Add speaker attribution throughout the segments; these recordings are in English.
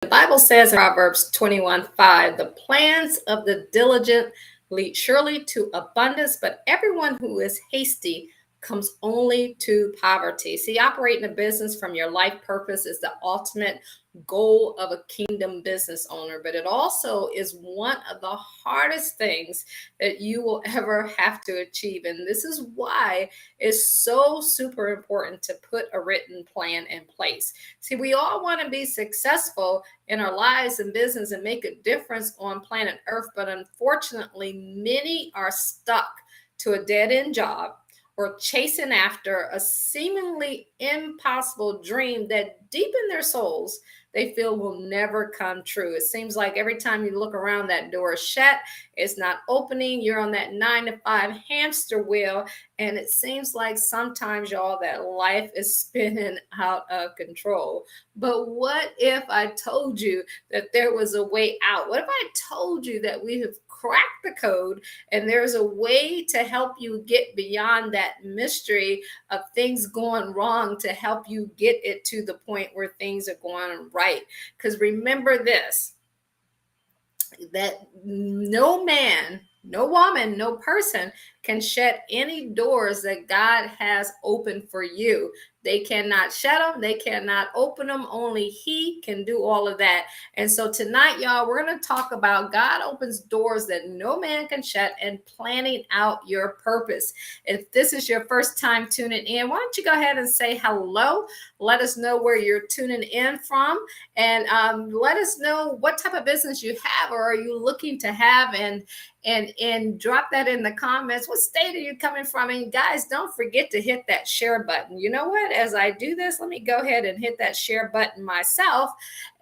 Speaker 1: The Bible says in Proverbs 21:5, the plans of the diligent lead surely to abundance, but everyone who is hasty comes only to poverty. See, operating a business from your life purpose is the ultimate goal of a kingdom business owner, but it also is one of the hardest things that you will ever have to achieve. And this is why it's so super important to put a written plan in place. See, we all want to be successful in our lives and business and make a difference on planet Earth, but unfortunately, many are stuck to a dead end job or chasing after a seemingly impossible dream that deep in their souls they feel will never come true. It seems like every time you look around, that door is shut, it's not opening, you're on that 9 to 5 hamster wheel, and it seems like sometimes, y'all, that life is spinning out of control. But what if I told you that there was a way out? What if I told you that we have cracked the code and there's a way to help you get beyond that mystery of things going wrong to help you get it to the point where things are going right? Because remember this, that no man, no woman, no person can shut any doors that God has opened for you. They cannot shut them. They cannot open them. Only He can do all of that. And so tonight, y'all, we're going to talk about God opens doors that no man can shut and planning out your purpose. If this is your first time tuning in, why don't you go ahead and say hello? Let us know where you're tuning in from, and let us know what type of business you have or are you looking to have, and drop that in the comments. What state are you coming from? And guys, don't forget to hit that share button. You know what? As I do this, let me go ahead and hit that share button myself,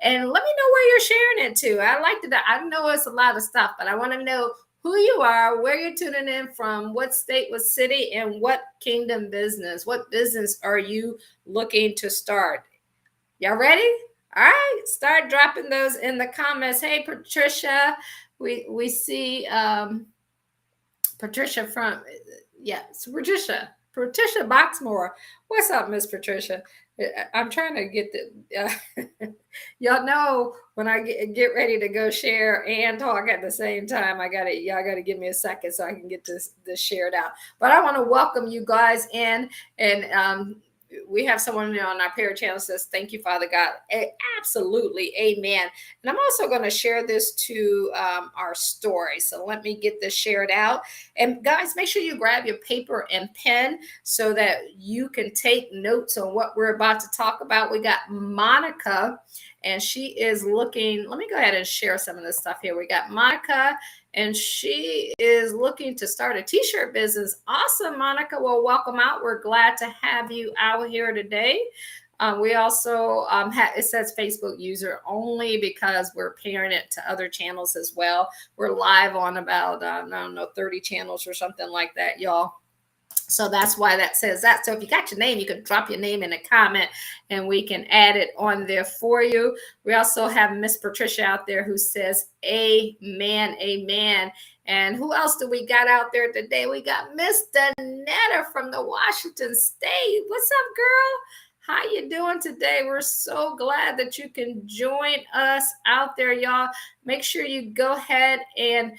Speaker 1: and let me know where you're sharing it to. I like to. I know it's a lot of stuff, but I want to know who you are, where you're tuning in from, what state, what city, and what kingdom business. What business are you looking to start? Y'all ready? All right, start dropping those in the comments. Hey, Patricia, we see Patricia from, yes, Patricia Boxmore. What's up, Miss Patricia? I'm trying to get the, y'all know when I get ready to go share and talk at the same time, y'all got to give me a second so I can get this shared out. But I want to welcome you guys in, and we have someone on our prayer channel says, thank you, Father God. Absolutely. Amen. And I'm also going to share this to our story. So let me get this shared out. And guys, make sure you grab your paper and pen so that you can take notes on what we're about to talk about. We got Monica, and she is looking, let me go ahead and share some of this stuff here. We got Monica, and she is looking to start a t-shirt business. Awesome, Monica. Well, welcome out. We're glad to have you out here today. We also it says Facebook user only because we're pairing it to other channels as well. We're live on about, 30 channels or something like that, y'all. So that's why that says that. So if you got your name, you can drop your name in a comment and we can add it on there for you. We also have Miss Patricia out there who says, amen, amen. And who else do we got out there today? We got Miss Danetta from the Washington State. What's up, girl? How you doing today? We're so glad that you can join us out there, y'all. Make sure you go ahead and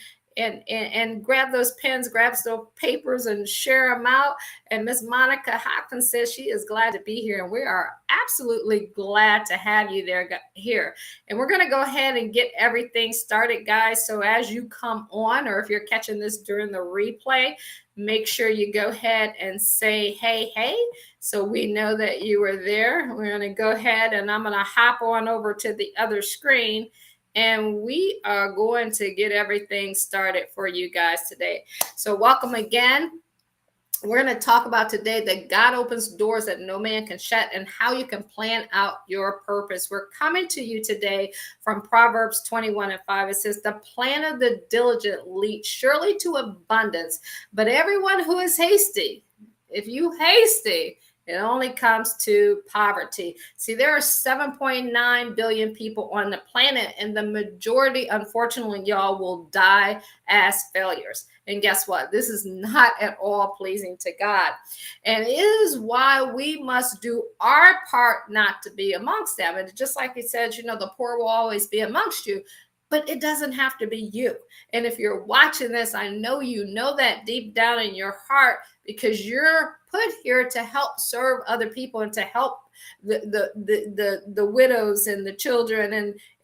Speaker 1: grab those pens, grab those papers, and share them out. And Miss Monica Hopkins says she is glad to be here, and we are absolutely glad to have you here. And we're going to go ahead and get everything started, guys. So as you come on, or if you're catching this during the replay, make sure you go ahead and say, hey, so we know that you were there. We're going to go ahead, and I'm going to hop on over to the other screen, and we are going to get everything started for you guys today. So welcome again. We're going to talk about today that God opens doors that no man can shut and how you can plan out your purpose. We're coming to you today from Proverbs 21:5. It says, the plan of the diligent leads surely to abundance, but everyone who is hasty, if you hasty, It only comes to poverty. See, there are 7.9 billion people on the planet, and the majority, unfortunately, y'all, will die as failures. And guess what? This is not at all pleasing to God. And it is why we must do our part not to be amongst them. And just like it says, the poor will always be amongst you, but it doesn't have to be you. And if you're watching this, I know you know that deep down in your heart, because you're put here to help serve other people and to help the widows and the children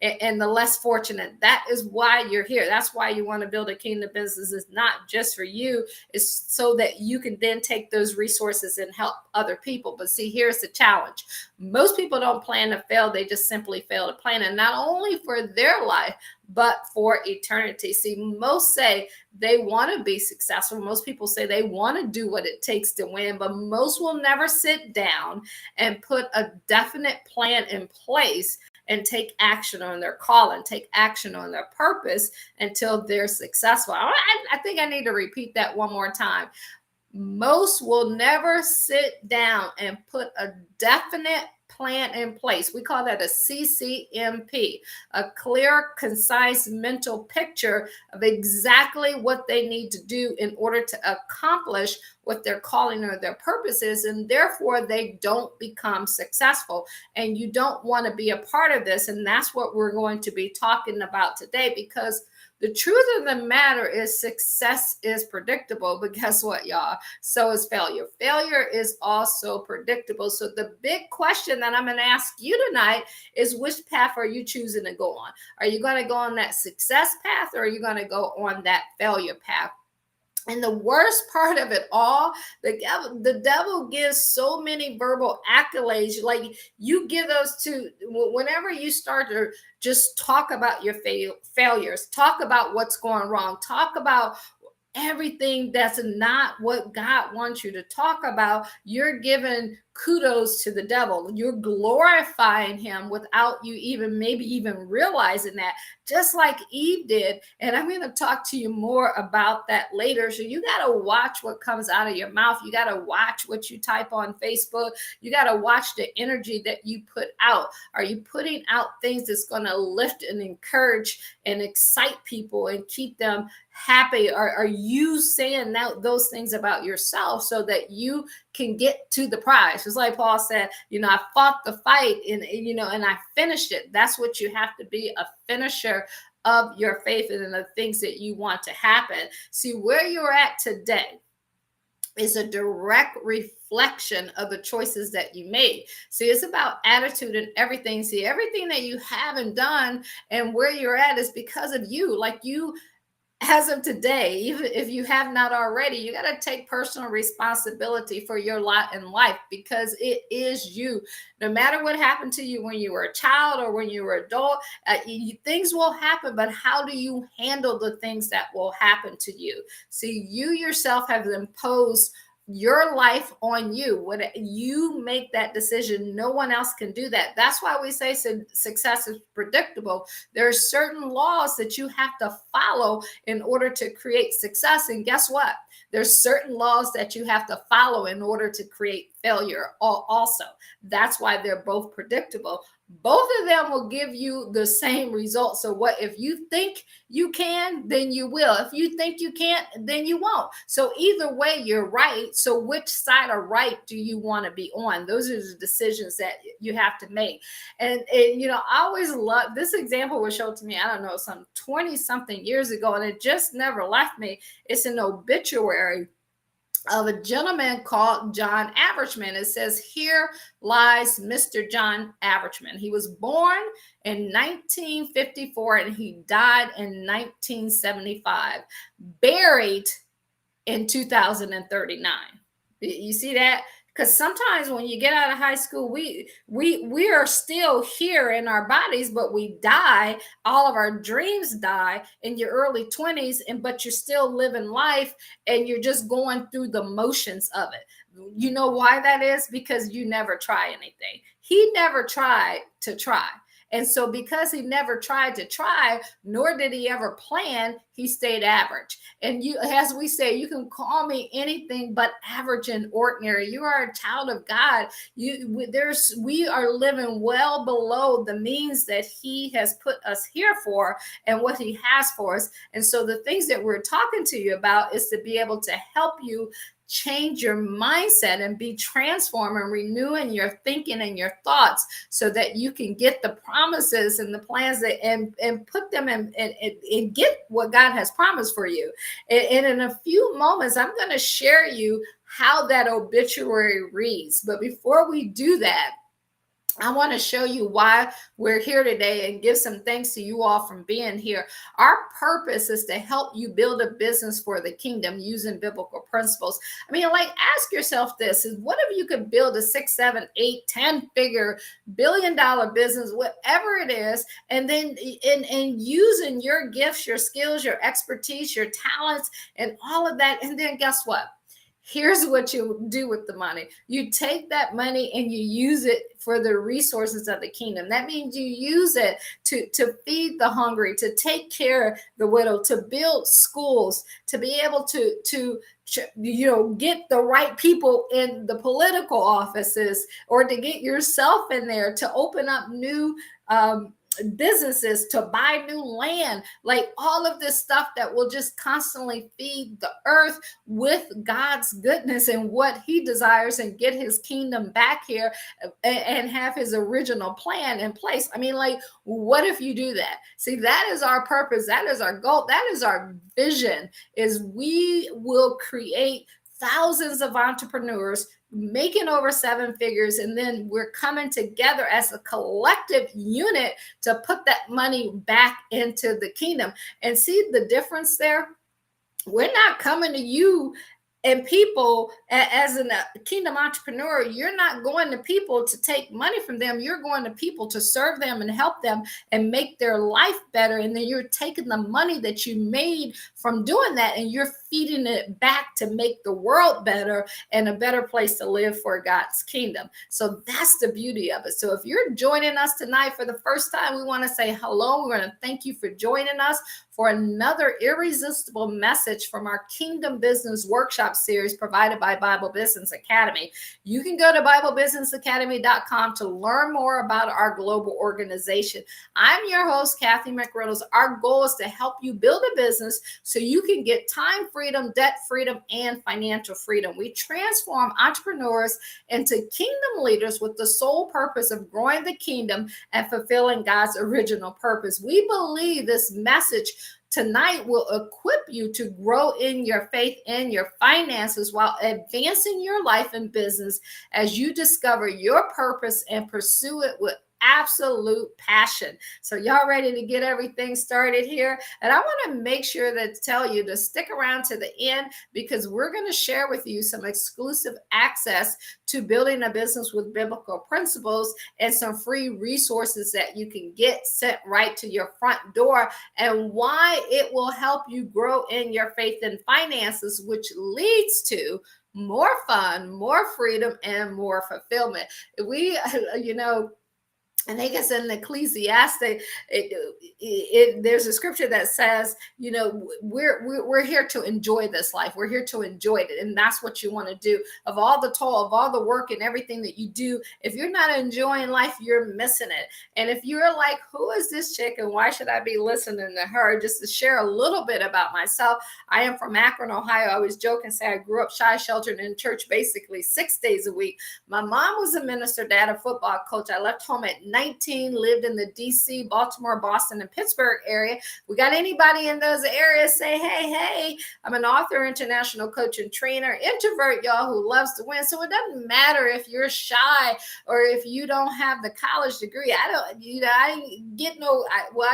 Speaker 1: and the less fortunate. That is why you're here. That's why you want to build a kingdom business. It's not just for you. It's so that you can then take those resources and help other people. But see, here's the challenge. Most people don't plan to fail. They just simply fail to plan. And not only for their life, but for eternity. See, most say they want to be successful. Most people say they want to do what it takes to win, but most will never sit down and put a definite plan in place and take action on their call and take action on their purpose until they're successful. I think I need to repeat that one more time. Most will never sit down and put a definite plan in place. We call that a CCMP, a clear, concise mental picture of exactly what they need to do in order to accomplish what their calling or their purpose is, and therefore they don't become successful. And you don't want to be a part of this, and that's what we're going to be talking about today, because the truth of the matter is success is predictable, but guess what, y'all? So is failure. Failure is also predictable. So the big question that I'm going to ask you tonight is, which path are you choosing to go on? Are you going to go on that success path, or are you going to go on that failure path? And the worst part of it all, the devil gives so many verbal accolades. Like, you give those to, whenever you start to just talk about your failures, talk about what's going wrong, talk about everything that's not what God wants you to talk about, you're giving kudos to the devil. You're glorifying him without you even realizing that, just like Eve did. And I'm going to talk to you more about that later. So you got to watch what comes out of your mouth. You got to watch what you type on Facebook. You got to watch the energy that you put out. Are you putting out things that's going to lift and encourage and excite people and keep them happy? Are you saying those things about yourself so that you can get to the prize? It's like Paul said, I fought the fight and I finished it. That's what you have to be, a finisher of your faith and the things that you want to happen. See, where you're at today is a direct reflection of the choices that you made. See, it's about attitude and everything. See, everything that you haven't done and where you're at is because of you. Like, you, as of today, even if you have not already, you got to take personal responsibility for your lot in life, because it is you. No matter what happened to you when you were a child or when you were adult, things will happen, but how do you handle the things that will happen to you? See, you yourself have imposed your life on you. When you make that decision, no one else can do that. That's why we say success is predictable. There are certain laws that you have to follow in order to create success. And guess what? There's certain laws that you have to follow in order to create failure also. That's why they're both predictable. Both of them will give you the same result. So what if you think you can, then you will. If you think you can't, then you won't. So either way, you're right. So which side of right do you want to be on? Those are the decisions that you have to make. And I always love this example was shown to me, I don't know, some 20 something years ago, and it just never left me. It's an obituary of a gentleman called John Averishman. It says, "Here lies Mr. John Averishman. He was born in 1954 and he died in 1975, buried in 2039. You see that? Because sometimes when you get out of high school, we are still here in our bodies, but we die. All of our dreams die in your early 20s, but you're still living life and you're just going through the motions of it. You know why that is? Because you never try anything. He never tried to try. And so because he never tried to try, nor did he ever plan, he stayed average. And you, as we say, you can call me anything but average and ordinary. You are a child of God. We are living well below the means that he has put us here for and what he has for us. And so the things that we're talking to you about is to be able to help you change your mindset and be transformed and renewing your thinking and your thoughts so that you can get the promises and the plans that and put them in and get what God has promised for you. And in a few moments, I'm going to share you how that obituary reads. But before we do that, I want to show you why we're here today and give some thanks to you all for being here. Our purpose is to help you build a business for the kingdom using biblical principles. I mean, like, ask yourself this: is what if you could build a 6, 7, 8, 10 figure billion-dollar business, whatever it is, and then in using your gifts, your skills, your expertise, your talents, and all of that, and then guess what? Here's what you do with the money. You take that money and you use it for the resources of the kingdom. That means you use it to feed the hungry, to take care of the widow, to build schools, to be able to get the right people in the political offices, or to get yourself in there, to open up new businesses, to buy new land, like all of this stuff that will just constantly feed the earth with God's goodness and what he desires, and get his kingdom back here and have his original plan in place. I mean, like, what if you do that? See, that is our purpose. That is our goal. That is our vision, is we will create thousands of entrepreneurs making over 7 figures, and then we're coming together as a collective unit to put that money back into the kingdom. And see the difference there? We're not coming to you and people as a kingdom entrepreneur. You're not going to people to take money from them. You're going to people to serve them and help them and make their life better. And then you're taking the money that you made from doing that and you're feeding it back to make the world better and a better place to live for God's kingdom. So that's the beauty of it. So if you're joining us tonight for the first time, we want to say hello. We want to thank you for joining us for another irresistible message from our Kingdom Business Workshop series provided by Bible Business Academy. You can go to BibleBusinessAcademy.com to learn more about our global organization. I'm your host, Kathy McReynolds. Our goal is to help you build a business so you can get time freedom, debt freedom, and financial freedom. We transform entrepreneurs into kingdom leaders with the sole purpose of growing the kingdom and fulfilling God's original purpose. We believe this message tonight will equip you to grow in your faith and your finances while advancing your life and business as you discover your purpose and pursue it with absolute passion. So y'all ready to get everything started here? And I want to make sure to tell you to stick around to the end, because we're going to share with you some exclusive access to building a business with biblical principles and some free resources that you can get sent right to your front door, and why it will help you grow in your faith and finances, which leads to more fun, more freedom, and more fulfillment. I think it's in Ecclesiastes. There's a scripture that says, we're here to enjoy this life. We're here to enjoy it, and that's what you want to do. Of all the toil, of all the work, and everything that you do, if you're not enjoying life, you're missing it. And if you're like, who is this chick, and why should I be listening to her? Just to share a little bit about myself, I am from Akron, Ohio. I always joke and say I grew up shy, sheltered in church basically 6 days a week. My mom was a minister, dad a football coach. I left home at 19, lived in the DC, Baltimore, Boston, and Pittsburgh area. We got anybody in those areas? Say, hey, I'm an author, international coach, and trainer, introvert, y'all, who loves to win. So it doesn't matter if you're shy or if you don't have the college degree. I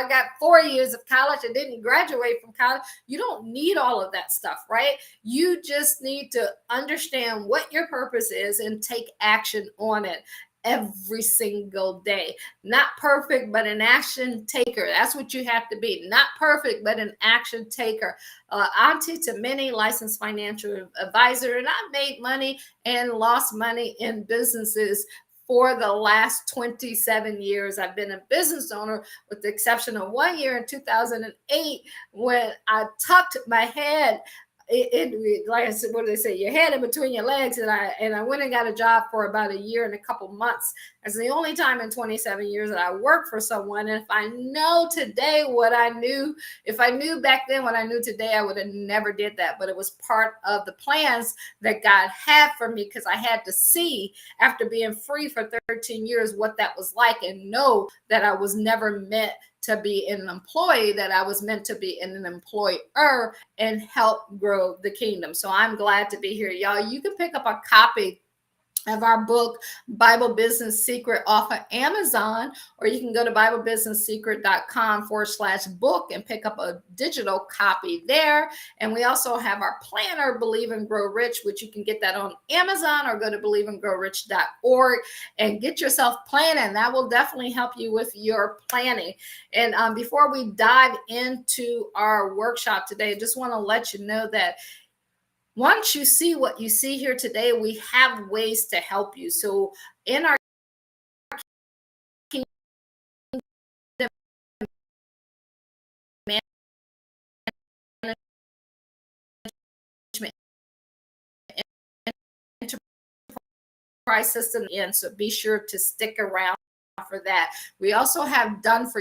Speaker 1: got 4 years of college. I didn't graduate from college. You don't need all of that stuff, right? You just need to understand what your purpose is and take action on it every single day. Not perfect, but an action taker. That's what you have to be. Not perfect, but an action taker. Auntie to many, licensed financial advisor, and I've made money and lost money in businesses for the last 27 years. I've been a business owner with the exception of 1 year in 2008 when I tucked my head like I said, what do they say? Your head in between your legs, and I went and got a job for about a year and a couple months. It's the only time in 27 years that I worked for someone. And if I know today what I knew, if I knew back then what I knew today, I would have never did that. But it was part of the plans that God had for me, because I had to see, after being free for 13 years, what that was like, and know that I was never meant to be an employee, that I was meant to be an employer and help grow the kingdom. So I'm glad to be here, y'all. You can pick up a copy of our book, Bible Business Secret, off of Amazon, or you can go to BibleBusinessSecret.com/book and pick up a digital copy there. And we also have our planner, Believe and Grow Rich, which you can get that on Amazon, or go to believeandgrowrich.org and get yourself planning. That will definitely help you with your planning. And before we dive into our workshop today, I just want to let you know that once you see what you see here today, we have ways to help you. So in our kingdom management enterprise system, so be sure to stick around for that. We also have done for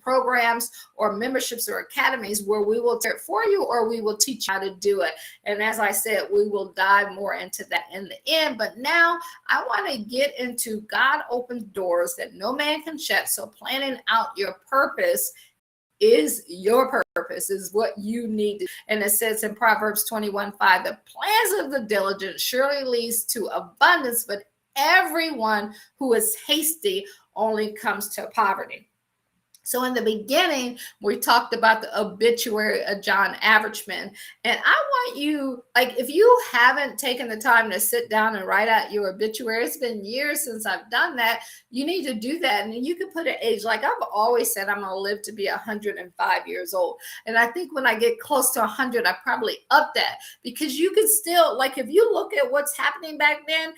Speaker 1: programs or memberships or academies where we will do it for you, or we will teach you how to do it. And as I said, we will dive more into that in the end. But now I want to get into God opens doors that no man can shut. So planning out your purpose is your purpose, is what you need. And it says in Proverbs 21:5, the plans of the diligent surely leads to abundance, but everyone who is hasty only comes to poverty. So in the beginning, we talked about the obituary of John Averagement. And I want you, like, if you haven't taken the time to sit down and write out your obituary, it's been years since I've done that. You need to do that. And you can put an age, like I've always said, I'm going to live to be 105 years old. And I think when I get close to 100, I probably up that, because you can still, like, if you look at what's happening back then,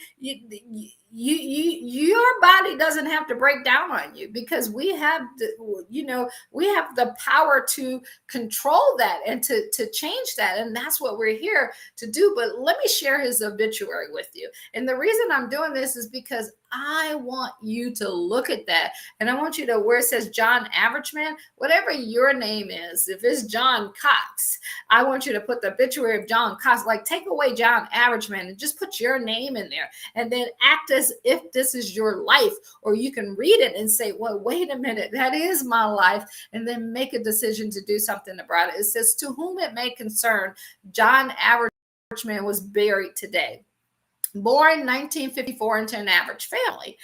Speaker 1: your body doesn't have to break down on you, because we have the power to control that and to change that. And that's what we're here to do. But let me share his obituary with you. And the reason I'm doing this is because I want you to look at that. And I want you to, where it says John Averagement, whatever your name is, if it's John Cox, I want you to put the obituary of John Cox, like take away John Averagement and just put your name in there, and then act as if this is your life. Or you can read it and say, well, wait a minute, that is my life, and then make a decision to do something about it. It says, to whom it may concern, John Averagement was buried today. Born 1954 into an average family.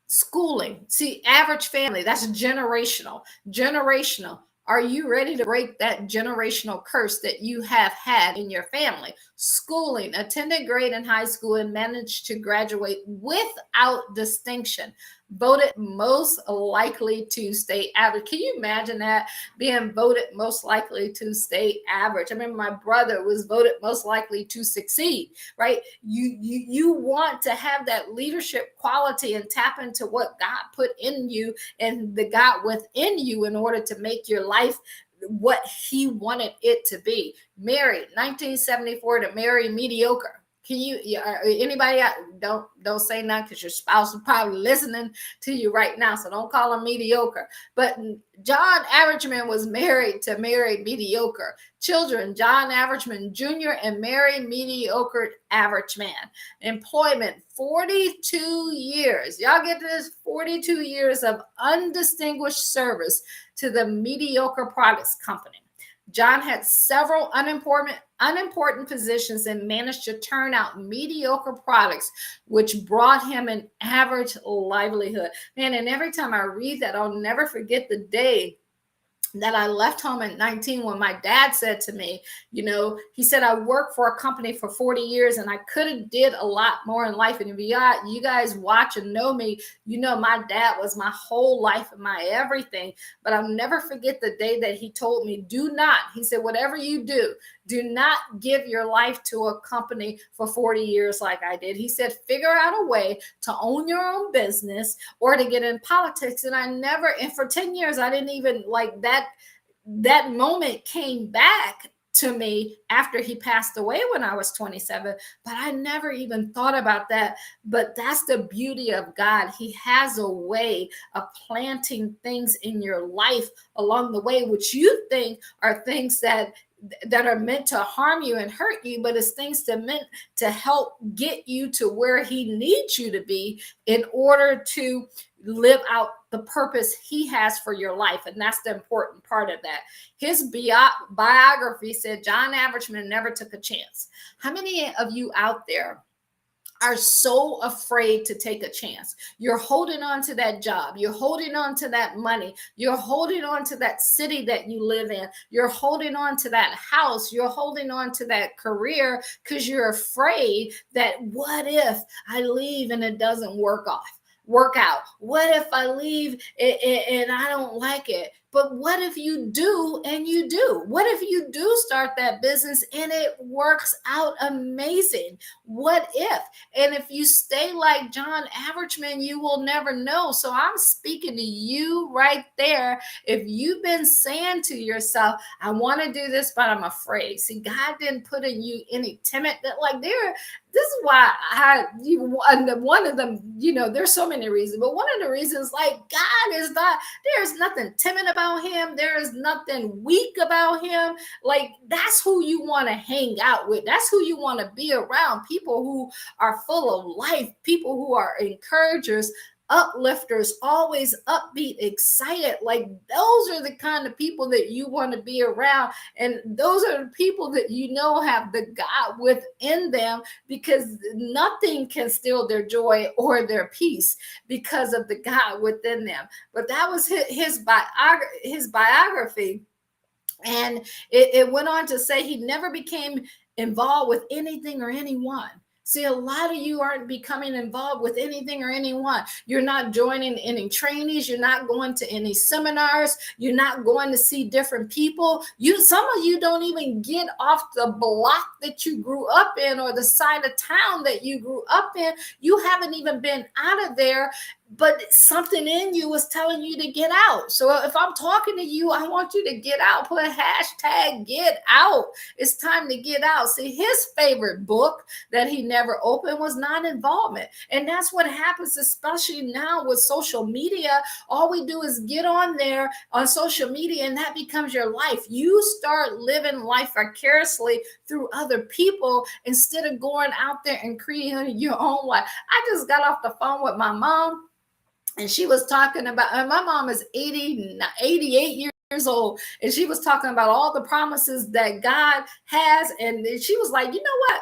Speaker 1: Schooling. See, average family, that's generational. Generational. Are you ready to break that generational curse that you have had in your family? Schooling, attended grade in high school and managed to graduate without distinction. Voted most likely to stay average. Can you imagine that, being voted most likely to stay average? I mean, my brother was voted most likely to succeed, right? You want to have that leadership quality and tap into what God put in you and the God within you in order to make your life what he wanted it to be. Married 1974 to marry mediocre. Can you, anybody out, don't say nothing, because your spouse is probably listening to you right now, so don't call them mediocre. But John Averagement was married to Mary Mediocre. Children, John Averagement Jr. and Mary Mediocre Averagement. Employment, 42 years. Y'all get this? 42 years of undistinguished service to the Mediocre Products Company. John had several unimportant positions and managed to turn out mediocre products, which brought him an average livelihood. Man, and every time I read that, I'll never forget the day that I left home at 19 when my dad said to me, he said, I worked for a company for 40 years and I could have did a lot more in life. And if you guys watch and know me, my dad was my whole life and my everything. But I'll never forget the day that he told me, he said, whatever you do Do not give your life to a company for 40 years like I did. He said, figure out a way to own your own business or to get in politics. And and for 10 years, I didn't even like that. That moment came back to me after he passed away when I was 27, but I never even thought about that. But that's the beauty of God. He has a way of planting things in your life along the way, which you think are things that are meant to harm you and hurt you, but it's things that meant to help get you to where he needs you to be in order to live out the purpose he has for your life. And that's the important part of that. His biography said John Averagement never took a chance. How many of you out there are so afraid to take a chance? You're holding on to that job. You're holding on to that money. You're holding on to that city that you live in. You're holding on to that house. You're holding on to that career because you're afraid that what if I leave and it doesn't work out? What if I leave and I don't like it? But what if you do and you do? What if you do start that business and it works out amazing? What if? And if you stay like John Averagement, you will never know. So I'm speaking to you right there. If you've been saying to yourself, I want to do this, but I'm afraid. See, God didn't put in you any timid, this is why one of them, there's so many reasons, but one of the reasons, like, God is not, there's nothing timid about him. There is nothing weak about him. Like, that's who you want to hang out with. That's who you want to be around. People who are full of life, people who are encouragers, uplifters, always upbeat, excited. Like, those are the kind of people that you want to be around. And those are the people that have the God within them, because nothing can steal their joy or their peace because of the God within them. But that was his biography. And it went on to say he never became involved with anything or anyone. See, a lot of you aren't becoming involved with anything or anyone. You're not joining any trainings. You're not going to any seminars. You're not going to see different people. Some of you don't even get off the block that you grew up in or the side of town that you grew up in. You haven't even been out of there, but something in you is telling you to get out. So if I'm talking to you, I want you to get out. Put hashtag get out. It's time to get out. See, his favorite book that he never opened was non-involvement. And that's what happens, especially now with social media. All we do is get on there on social media, and that becomes your life. You start living life vicariously through other people instead of going out there and creating your own life. I just got off the phone with my mom, and she was talking about, my mom is 88 years old, and she was talking about all the promises that God has. And she was like, you know what?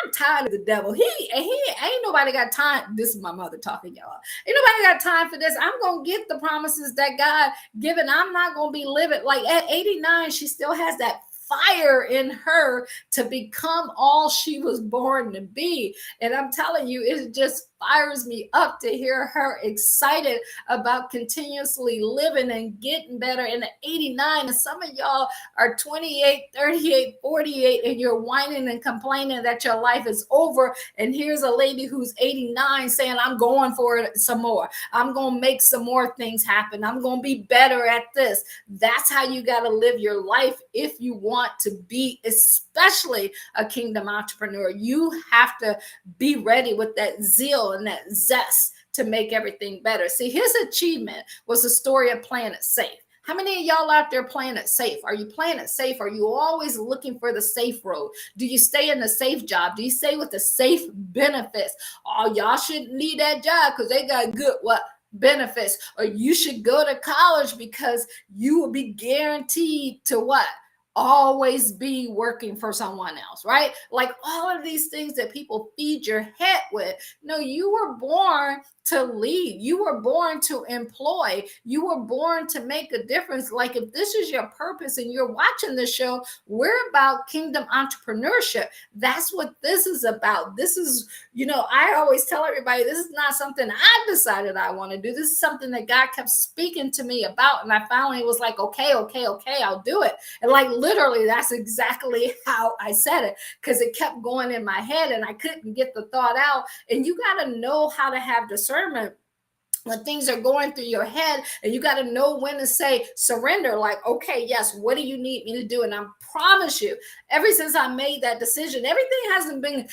Speaker 1: I'm tired of the devil. He ain't nobody got time. This is my mother talking, y'all. Ain't nobody got time for this. I'm going to get the promises that God given. I'm not going to be living. Like, at 89, she still has that fire in her to become all she was born to be. And I'm telling you, it just fires me up to hear her excited about continuously living and getting better. And at 89, and some of y'all are 28, 38, 48, and you're whining and complaining that your life is over. And here's a lady who's 89 saying, I'm going for it some more. I'm going to make some more things happen. I'm going to be better at this. That's how you got to live your life if you want to be, especially a kingdom entrepreneur. You have to be ready with that zeal and that zest to make everything better. See, his achievement was the story of playing it safe. How many of y'all out there playing it safe? Are you playing it safe? Are you always looking for the safe road? Do you stay in the safe job? Do you stay with the safe benefits? Oh, y'all shouldn't leave that job because they got good benefits. Or you should go to college because you will be guaranteed to what? Always be working for someone else, right? Like all of these things that people feed your head with. No, you were born to lead. You were born to employ. You were born to make a difference. Like, if this is your purpose and you're watching this show, we're about kingdom entrepreneurship. That's what this is about. This is, I always tell everybody, this is not something I decided I want to do. This is something that God kept speaking to me about. And I finally was like, okay, I'll do it. And like, literally, that's exactly how I said it, because it kept going in my head and I couldn't get the thought out. And you got to know how to have discernment when things are going through your head, and you got to know when to say surrender. Like, okay, yes, what do you need me to do? And I promise you, ever since I made that decision, everything hasn't been,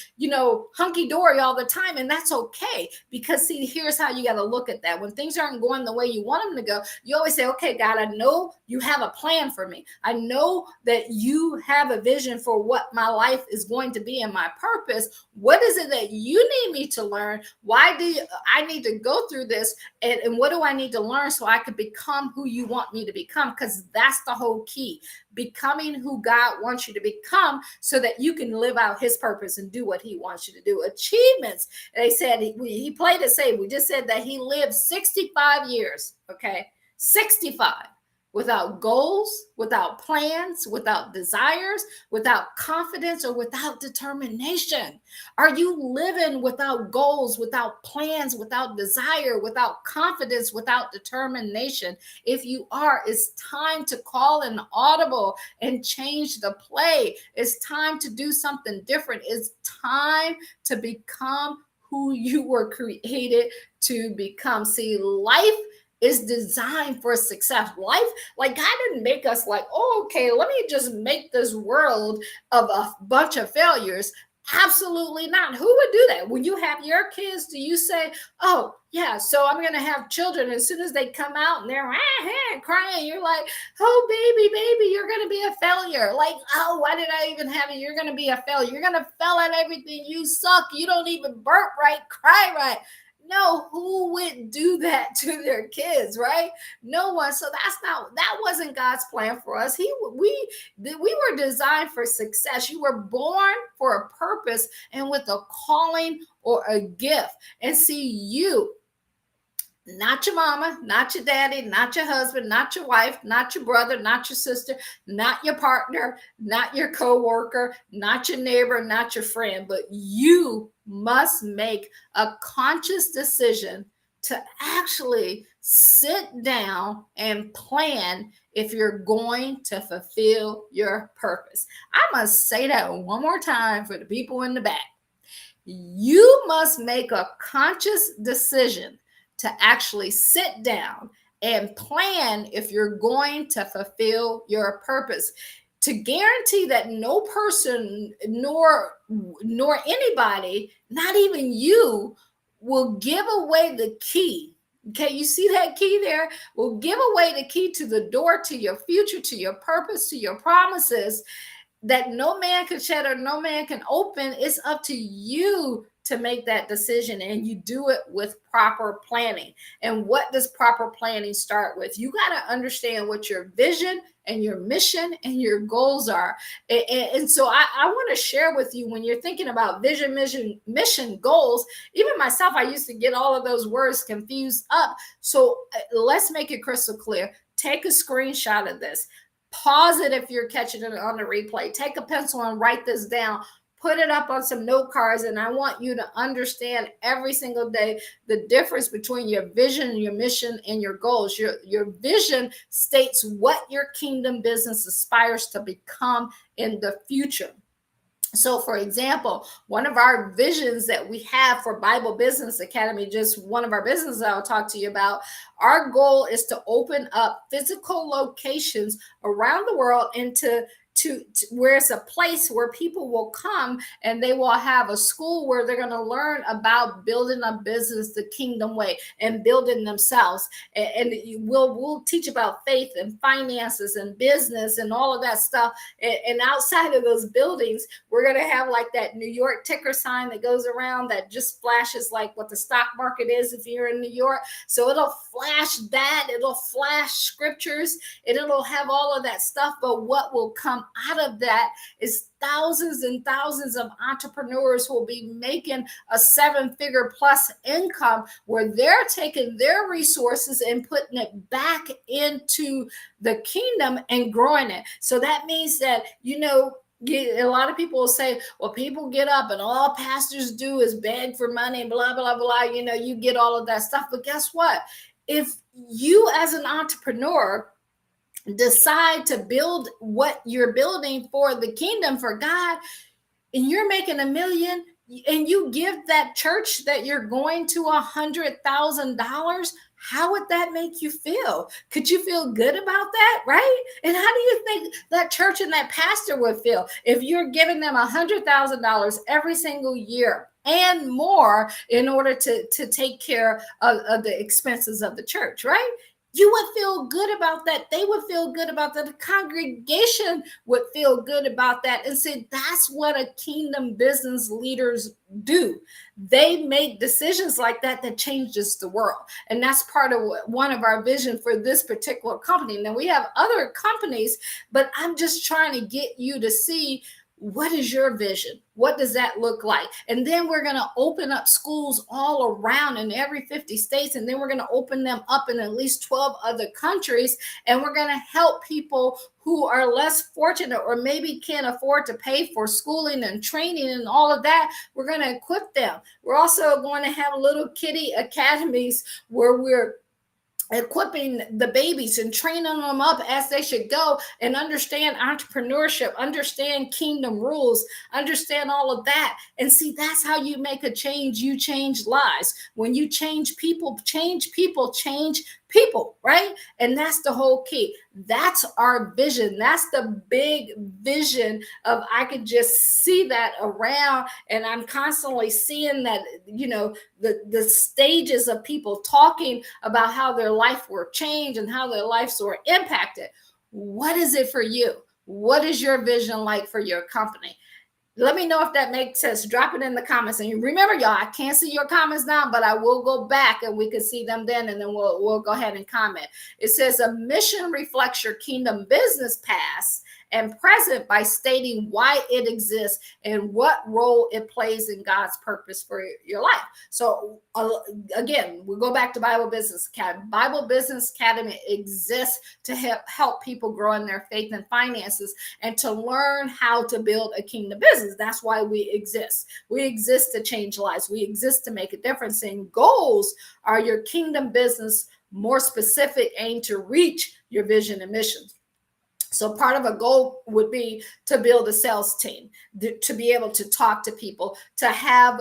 Speaker 1: hunky-dory all the time. And that's okay, because see, here's how you got to look at that. When things aren't going the way you want them to go, you always say, okay, God, I know you have a plan for me. I know that you have a vision for what my life is going to be and my purpose. What is it that you need me to learn? Why do I need to go through this? And what do I need to learn so I could become who you want me to become? Because that's the whole key. Becoming who God wants you to become so that you can live out his purpose and do what he wants you to do. Achievements. They said he played it safe. We just said that he lived 65 years, okay? 65. Without goals, without plans, without desires, without confidence, or without determination. Are you living without goals, without plans, without desire, without confidence, without determination? If you are, it's time to call an audible and change the play. It's time to do something different. It's time to become who you were created to become. See, life is designed for success. Life, like God didn't make us like, oh, okay, let me just make this world of a bunch of failures. Absolutely not. Who would do that? When you have your kids, do you say, oh, yeah, so I'm going to have children. As soon as they come out and they're crying, you're like, oh, baby, you're going to be a failure. Like, oh, why did I even have it? You're going to be a failure. You're going to fail at everything. You suck. You don't even burp right, cry right. No, who would do that to their kids, right? No one. So that wasn't God's plan for us. We were designed for success. You were born for a purpose and with a calling or a gift. And see, you, not your mama, not your daddy, not your husband, not your wife, not your brother, not your sister, not your partner, not your coworker, not your neighbor, not your friend, but you must make a conscious decision to actually sit down and plan if you're going to fulfill your purpose. I must say that one more time for the people in the back. You must make a conscious decision to actually sit down and plan if you're going to fulfill your purpose, to guarantee that no person nor anybody, not even you, will give away the key. Okay, you see that key there? Will give away the key to the door to your future, to your purpose, to your promises, that no man can shut or no man can open. It's up to you to make that decision, and you do it with proper planning. And what does proper planning start with? You got to understand what your vision and your mission and your goals are. And so I want to share with you, when you're thinking about vision, mission, goals, even myself, I used to get all of those words confused up. So let's make it crystal clear. Take a screenshot of this. Pause it if you're catching it on the replay. Take a pencil and write this down. Put it up on some note cards, and I want you to understand every single day the difference between your vision, your mission, and your goals. Your vision states what your kingdom business aspires to become in the future. So, for example, one of our visions that we have for Bible Business Academy, just one of our businesses I'll talk to you about, our goal is to open up physical locations around the world into where it's a place where people will come and they will have a school where they're going to learn about building a business the kingdom way and building themselves. And we'll teach about faith and finances and business and all of that stuff. And outside of those buildings, we're going to have like that New York ticker sign that goes around that just flashes like what the stock market is if you're in New York. So it'll flash that, it'll flash scriptures, and it'll have all of that stuff. But what will come out of that is thousands and thousands of entrepreneurs who will be making a 7-figure plus income, where they're taking their resources and putting it back into the kingdom and growing it. So that means that, a lot of people will say, well, people get up and all pastors do is beg for money and blah, blah, blah. You get all of that stuff. But guess what? If you as an entrepreneur decide to build what you're building for the kingdom for God, and you're making $1 million, and you give that church that you're going to $100,000, how would that make you feel? Could you feel good about that, right? And how do you think that church and that pastor would feel if you're giving them $100,000 every single year and more in order to take care of the expenses of the church, right? You would feel good about that. They would feel good about that. The congregation would feel good about that and say, that's what a kingdom business leaders do. They make decisions like that that changes the world. And that's part of one of our vision for this particular company. Now, we have other companies, but I'm just trying to get you to see, what is your vision? What does that look like? And then we're going to open up schools all around in every 50 states. And then we're going to open them up in at least 12 other countries. And we're going to help people who are less fortunate or maybe can't afford to pay for schooling and training and all of that. We're going to equip them. We're also going to have little kiddie academies where we're equipping the babies and training them up as they should go and understand entrepreneurship, understand kingdom rules, understand all of that. And see, that's how you make a change. You change lives. When you change people, change people, right? And that's the whole key. That's our vision. That's the big vision of, I could just see that around, and I'm constantly seeing that, the stages of people talking about how their life were changed and how their lives were impacted. What is it for you? What is your vision like for your company? Let me know if that makes sense. Drop it in the comments. And remember, y'all, I can't see your comments now, but I will go back and we can see them then, and then we'll go ahead and comment. It says, a mission reflects your kingdom business past and present by stating why it exists and what role it plays in God's purpose for your life. So again, we'll go back to Bible Business Academy. Bible Business Academy exists to help people grow in their faith and finances and to learn how to build a kingdom business. That's why we exist. We exist to change lives. We exist to make a difference. And goals are your kingdom business, more specific, aim to reach your vision and missions. So part of a goal would be to build a sales team, to be able to talk to people, to have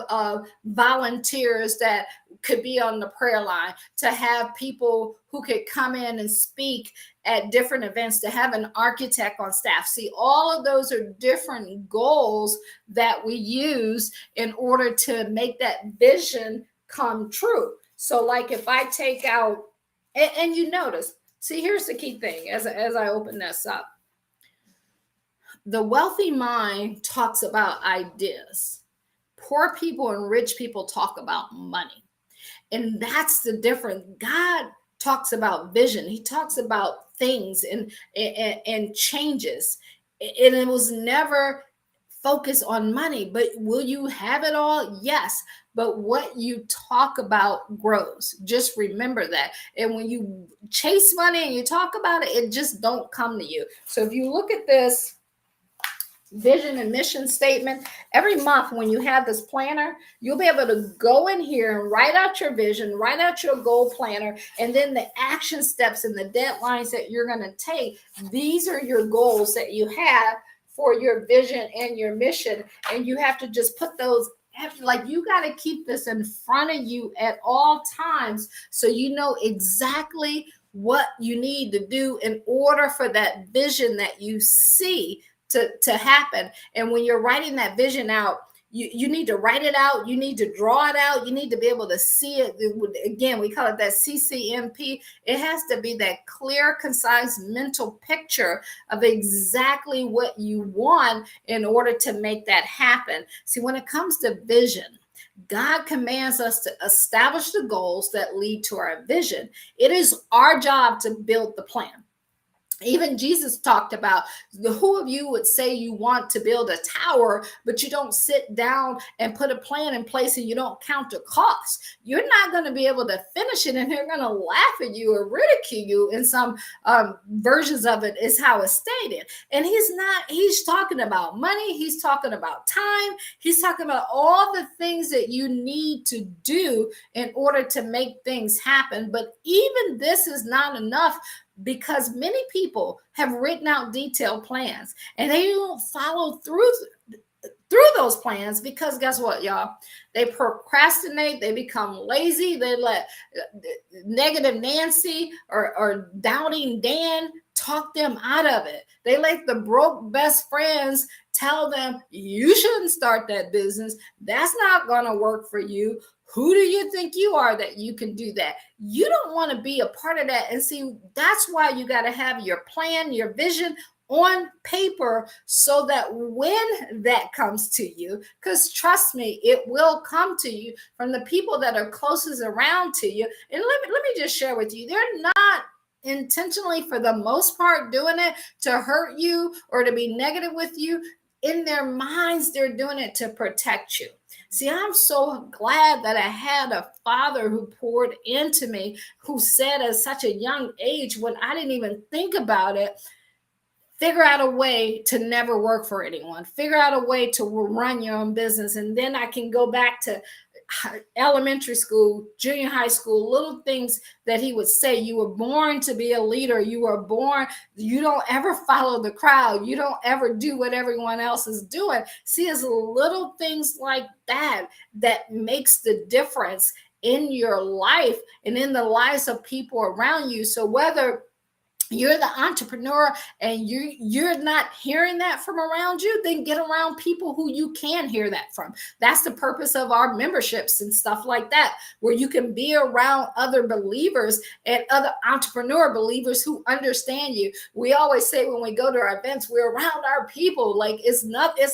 Speaker 1: volunteers that could be on the prayer line, to have people who could come in and speak at different events, to have an architect on staff. See, all of those are different goals that we use in order to make that vision come true. So like if I take out, and you notice, see, here's the key thing as I open this up. The wealthy mind talks about ideas. Poor people and rich people talk about money. And that's the difference. God talks about vision. He talks about things and changes. And it was never focused on money. But will you have it all? Yes. But what you talk about grows. Just remember that. And when you chase money and you talk about it, it just don't come to you. So if you look at this vision and mission statement, every month when you have this planner, you'll be able to go in here and write out your vision, write out your goal planner, and then the action steps and the deadlines that you're going to take. These are your goals that you have for your vision and your mission. And you have to just put those, like, you got to keep this in front of you at all times so you know exactly what you need to do in order for that vision that you see to happen. And when you're writing that vision out, you need to write it out. You need to draw it out. You need to be able to see it. Again, we call it that CCMP. It has to be that clear, concise mental picture of exactly what you want in order to make that happen. See, when it comes to vision, God commands us to establish the goals that lead to our vision. It is our job to build the plan. Even Jesus talked about, who of you would say you want to build a tower, but you don't sit down and put a plan in place and you don't count the cost? You're not going to be able to finish it, and they're going to laugh at you or ridicule you. In some versions of it is how it's stated. And he's talking about money. He's talking about time. He's talking about all the things that you need to do in order to make things happen. But even this is not enough. because many people have written out detailed plans and they don't follow through those plans because guess what, y'all? They procrastinate, they become lazy, they let negative Nancy or doubting Dan talk them out of it. They let the broke best friends tell them, you shouldn't start that business. That's not going to work for you. Who do you think you are that you can do that? You don't want to be a part of that. And see, that's why you got to have your plan, your vision on paper so that when that comes to you, because trust me, it will come to you from the people that are closest around to you. And let me just share with you, they're not intentionally, for the most part, doing it to hurt you or to be negative with you. In their minds, they're doing it to protect you. See, I'm so glad that I had a father who poured into me, who said at such a young age, when I didn't even think about it, figure out a way to never work for anyone. Figure out a way to run your own business. And then I can go back to elementary school, junior high school, little things that he would say. You were born to be a leader. You were born, you don't ever follow the crowd. You don't ever do what everyone else is doing. See, it's little things like that that makes the difference in your life and in the lives of people around you. So whether you're the entrepreneur and you're not hearing that from around you, then get around people who you can hear that from. That's the purpose of our memberships and stuff like that, where you can be around other believers and other entrepreneur believers who understand you. We always say when we go to our events, we're around our people. Like it's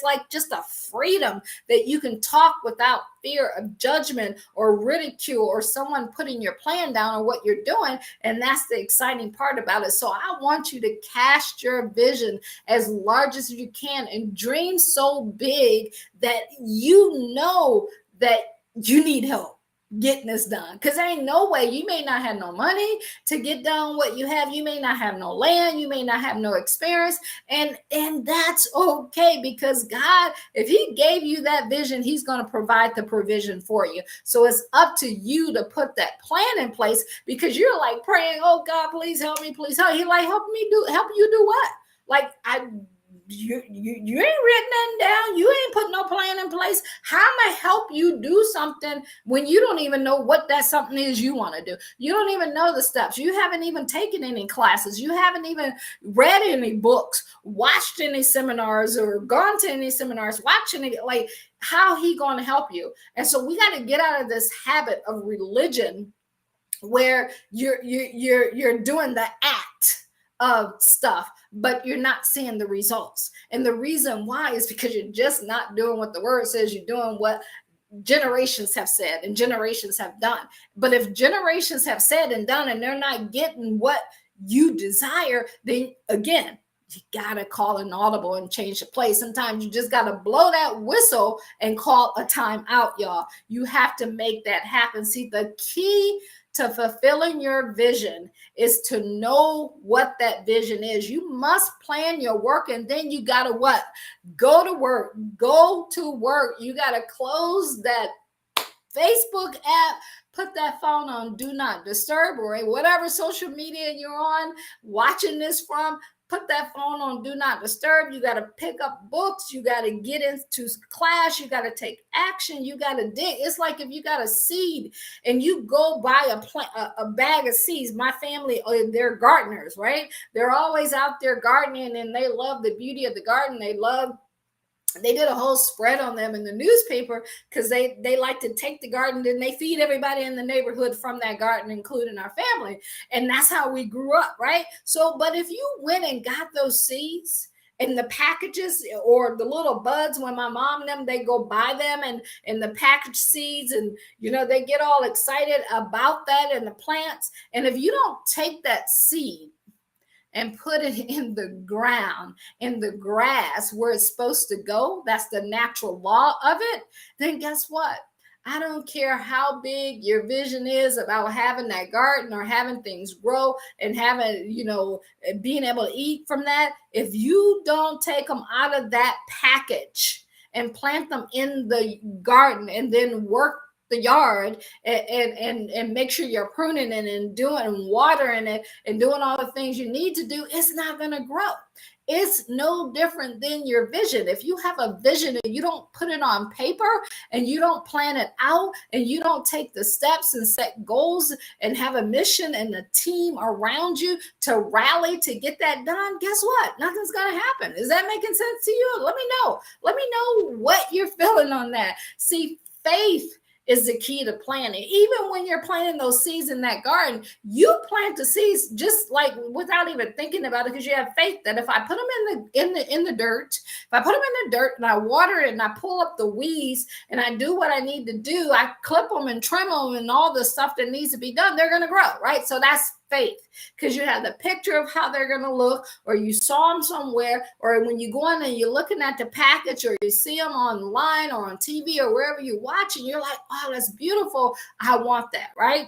Speaker 1: like just a freedom that you can talk without fear of judgment or ridicule or someone putting your plan down on what you're doing. And that's the exciting part about it. So I want you to cast your vision as large as you can and dream so big that you know that you need help getting this done, because there ain't no way. You may not have no money to get done what you have. You may not have no land. You may not have no experience, and that's okay, because God, if he gave you that vision, he's going to provide the provision for you. So it's up to you to put that plan in place, because you're like praying, oh God, please help me, please help. He like, help you do what? Like you ain't written nothing down. You ain't put no plan in place. How am I help you do something when you don't even know what that something is you want to do? You don't even know the steps. You haven't even taken any classes. You haven't even read any books, watched any seminars, or gone to any seminars, watching it. Like, how he going to help you? And so we got to get out of this habit of religion where you're doing the act of stuff, but you're not seeing the results. And the reason why is because you're just not doing what the word says. You're doing what generations have said and generations have done. But if generations have said and done and they're not getting what you desire, then again, you gotta call an audible and change the play. Sometimes you just gotta blow that whistle and call a time out, y'all. You have to make that happen. See, the key to fulfilling your vision is to know what that vision is. You must plan your work, and then you gotta what? Go to work. Go to work. You gotta close that Facebook app, put that phone on do not disturb, or whatever social media you're on watching this from. Put that phone on do not disturb. You got to pick up books. You got to get into class. You got to take action. You got to dig. It's like if you got a seed and you go buy a bag of seeds. My family, they're gardeners, right? They're always out there gardening, and they love the beauty of the garden. They did a whole spread on them in the newspaper because they like to take the garden and they feed everybody in the neighborhood from that garden, including our family. And that's how we grew up, right? So, but if you went and got those seeds in the packages or the little buds, when my mom and them, they go buy them and the packaged seeds, and they get all excited about that and the plants. And if you don't take that seed and put it in the ground, in the grass where it's supposed to go, that's the natural law of it, then guess what? I don't care how big your vision is about having that garden or having things grow and having, being able to eat from that. If you don't take them out of that package and plant them in the garden and then work the yard and make sure you're pruning it and doing and watering it and doing all the things you need to do, it's not going to grow. It's no different than your vision. If you have a vision and you don't put it on paper and you don't plan it out and you don't take the steps and set goals and have a mission and a team around you to rally to get that done, guess what? Nothing's going to happen. Is that making sense to you? Let me know. Let me know what you're feeling on that. See, faith is the key to planting. Even when you're planting those seeds in that garden, you plant the seeds just like without even thinking about it, because you have faith that if I put them in the dirt, if I put them in the dirt and I water it and I pull up the weeds and I do what I need to do, I clip them and trim them and all the stuff that needs to be done, they're going to grow, right? So that's faith, because you have the picture of how they're going to look, or you saw them somewhere, or when you go in and you're looking at the package, or you see them online or on TV or wherever you watch, and you're like, oh, that's beautiful. I want that, right?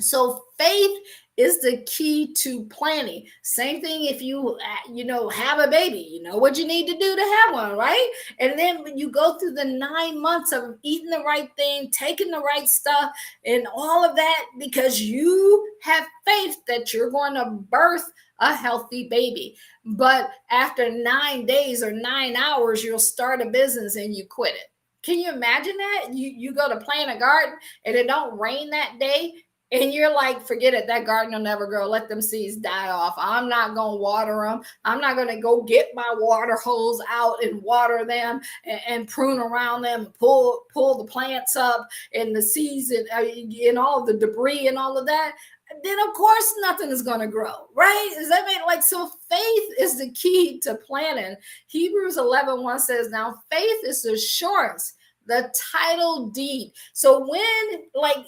Speaker 1: So faith is the key to planning. Same thing if you have a baby, you know what you need to do to have one, right? And then when you go through the 9 months of eating the right thing, taking the right stuff, and all of that, because you have faith that you're going to birth a healthy baby. But after 9 days or 9 hours, you'll start a business and you quit it. Can you imagine that? You go to plant a garden and it don't rain that day, and you're like, forget it, that garden will never grow. Let them seeds die off. I'm not going to water them. I'm not going to go get my water hose out and water them and prune around them, pull the plants up and the seeds and all the debris and all of that. Then of course nothing is going to grow, right? Does that make so faith is the key to planting. Hebrews 11:1 says, now faith is the assurance, the title deed. So when I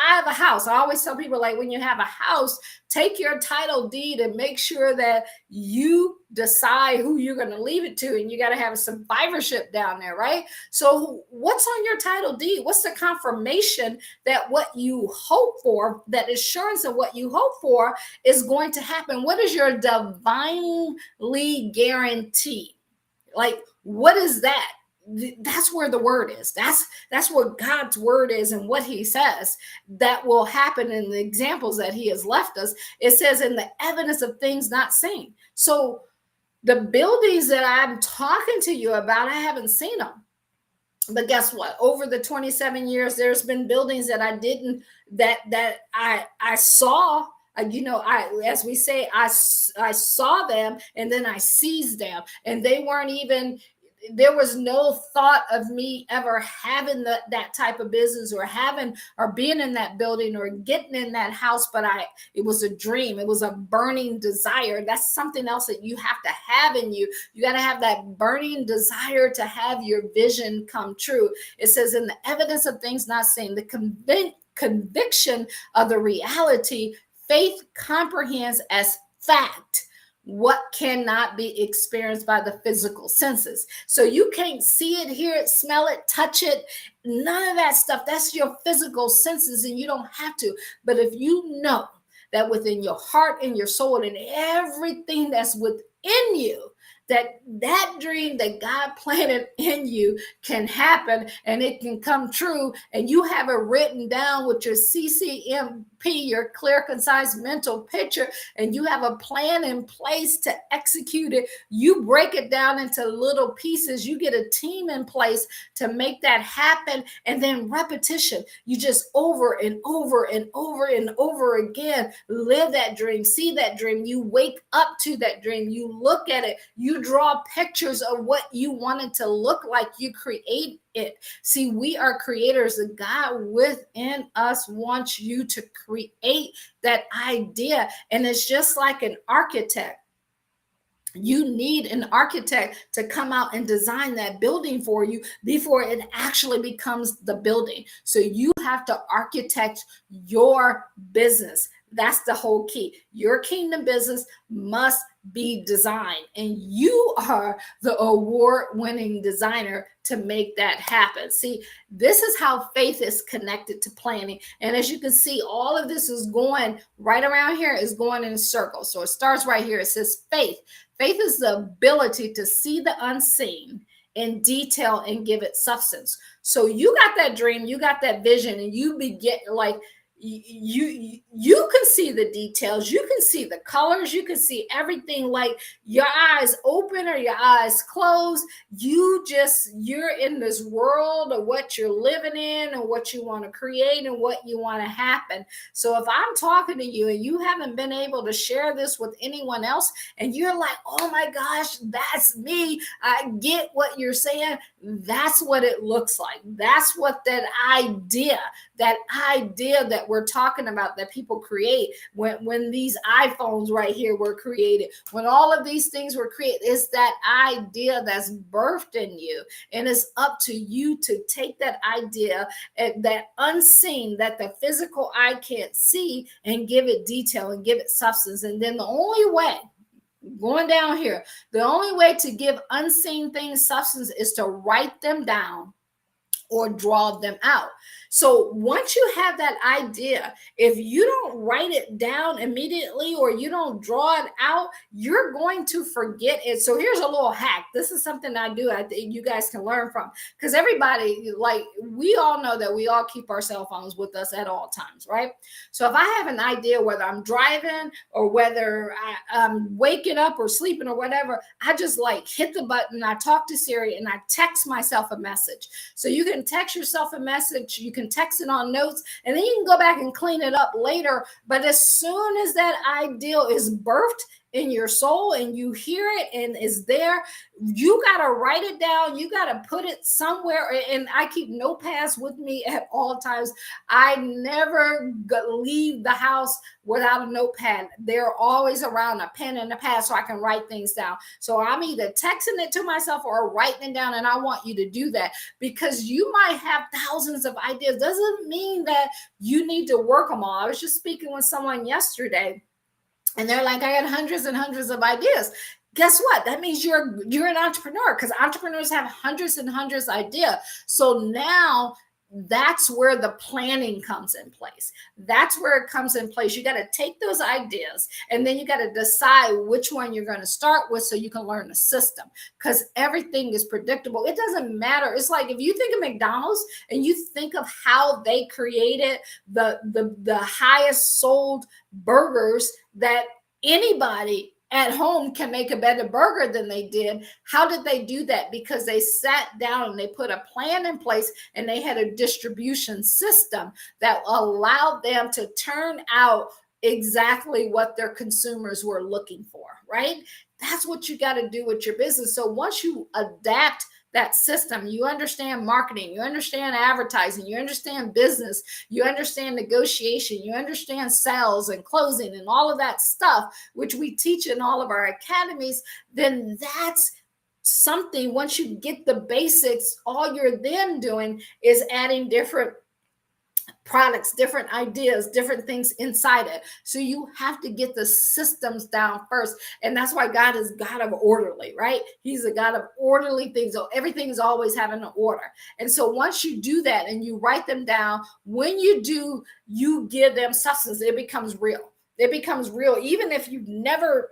Speaker 1: have a house, I always tell people, like, when you have a house, take your title deed and make sure that you decide who you're going to leave it to, and you got to have a survivorship down there, right? So what's on your title deed? What's the confirmation that what you hope for, that assurance of what you hope for is going to happen? What is your divinely guarantee? Like, what is that? That's where the word is. That's what God's word is, and what he says that will happen in the examples that he has left us. It says in the evidence of things not seen. So the buildings that I'm talking to you about, I haven't seen them. But guess what? Over the 27 years, there's been buildings that I saw. As we say, I saw them and then I seized them, and they weren't even. There was no thought of me ever having that type of business or being in that building or getting in that house. But it was a dream. It was a burning desire. That's something else that you have to have in you. You got to have that burning desire to have your vision come true. It says in the evidence of things not seen, the conviction of the reality, faith comprehends as fact what cannot be experienced by the physical senses. So you can't see it, hear it, smell it, touch it, none of that stuff. That's your physical senses, and you don't have to. But if you know that within your heart and your soul and everything that's within you, that dream that God planted in you can happen and it can come true, and you have it written down with your CCMP, your clear, concise mental picture, and you have a plan in place to execute it. You break it down into little pieces. You get a team in place to make that happen, and then repetition. You just over and over and over and over again live that dream, see that dream. You wake up to that dream. You look at it. You draw pictures of what you want it to look like. You create it. See, we are creators. The God within us wants you to create that idea. And it's just like an architect. You need an architect to come out and design that building for you before it actually becomes the building. So you have to architect your business. That's the whole key. Your kingdom business must be designed, and you are the award-winning designer to make that happen. See, this is how faith is connected to planning. And as you can see, all of this is going right around here, is going in circles. So it starts right here. It says faith. Faith is the ability to see the unseen in detail and give it substance. So you got that dream, you got that vision, and you begin like you can see the details, you can see the colors, you can see everything, like your eyes open or your eyes closed. You're in this world of what you're living in and what you want to create and what you want to happen. So if I'm talking to you and you haven't been able to share this with anyone else, and you're like, oh my gosh, that's me, I get what you're saying, that's what it looks like. That's what that idea that we're talking about, that people create when these iPhones right here were created, when all of these things were created, is that idea that's birthed in you. And it's up to you to take that idea, that unseen, that the physical eye can't see, and give it detail and give it substance. And then the only way, going down here, the only way to give unseen things substance is to write them down or draw them out. So once you have that idea, if you don't write it down immediately or you don't draw it out, you're going to forget it. So here's a little hack. This is something I do, I think you guys can learn from, because everybody, like, we all know that we all keep our cell phones with us at all times, right? So if I have an idea, whether I'm driving or whether I'm waking up or sleeping or whatever, I just like hit the button, I talk to Siri, and I text myself a message. So you can text yourself a message, you can text it on notes, and then you can go back and clean it up later. But as soon as that ideal is birthed in your soul and you hear it and is there, you got to write it down. You got to put it somewhere. And I keep notepads with me at all times. I never leave the house without a notepad. They're always around, a pen and a pad, so I can write things down. So I'm either texting it to myself or writing it down. And I want you to do that, because you might have thousands of ideas. Doesn't mean that you need to work them all. I was just speaking with someone yesterday, and they're like, I got hundreds and hundreds of ideas. Guess what? That means you're an entrepreneur, because entrepreneurs have hundreds and hundreds of ideas. So now that's where the planning comes in place. That's where it comes in place. You got to take those ideas, and then you got to decide which one you're going to start with so you can learn the system, because everything is predictable. It doesn't matter. It's like if you think of McDonald's and you think of how they created the highest sold burgers, that anybody at home can make a better burger than they did. How did they do that? Because they sat down and they put a plan in place, and they had a distribution system that allowed them to turn out exactly what their consumers were looking for, right? That's what you got to do with your business. So once you adapt that system, you understand marketing, you understand advertising, you understand business, you understand negotiation, you understand sales and closing and all of that stuff, which we teach in all of our academies, then that's something. Once you get the basics, all you're then doing is adding different products, different ideas, different things inside it. So you have to get the systems down first. And that's why God is God of orderly, right? He's a God of orderly things. So everything's always having an order. And so once you do that and you write them down, when you do, you give them substance, it becomes real. It becomes real. Even if you've never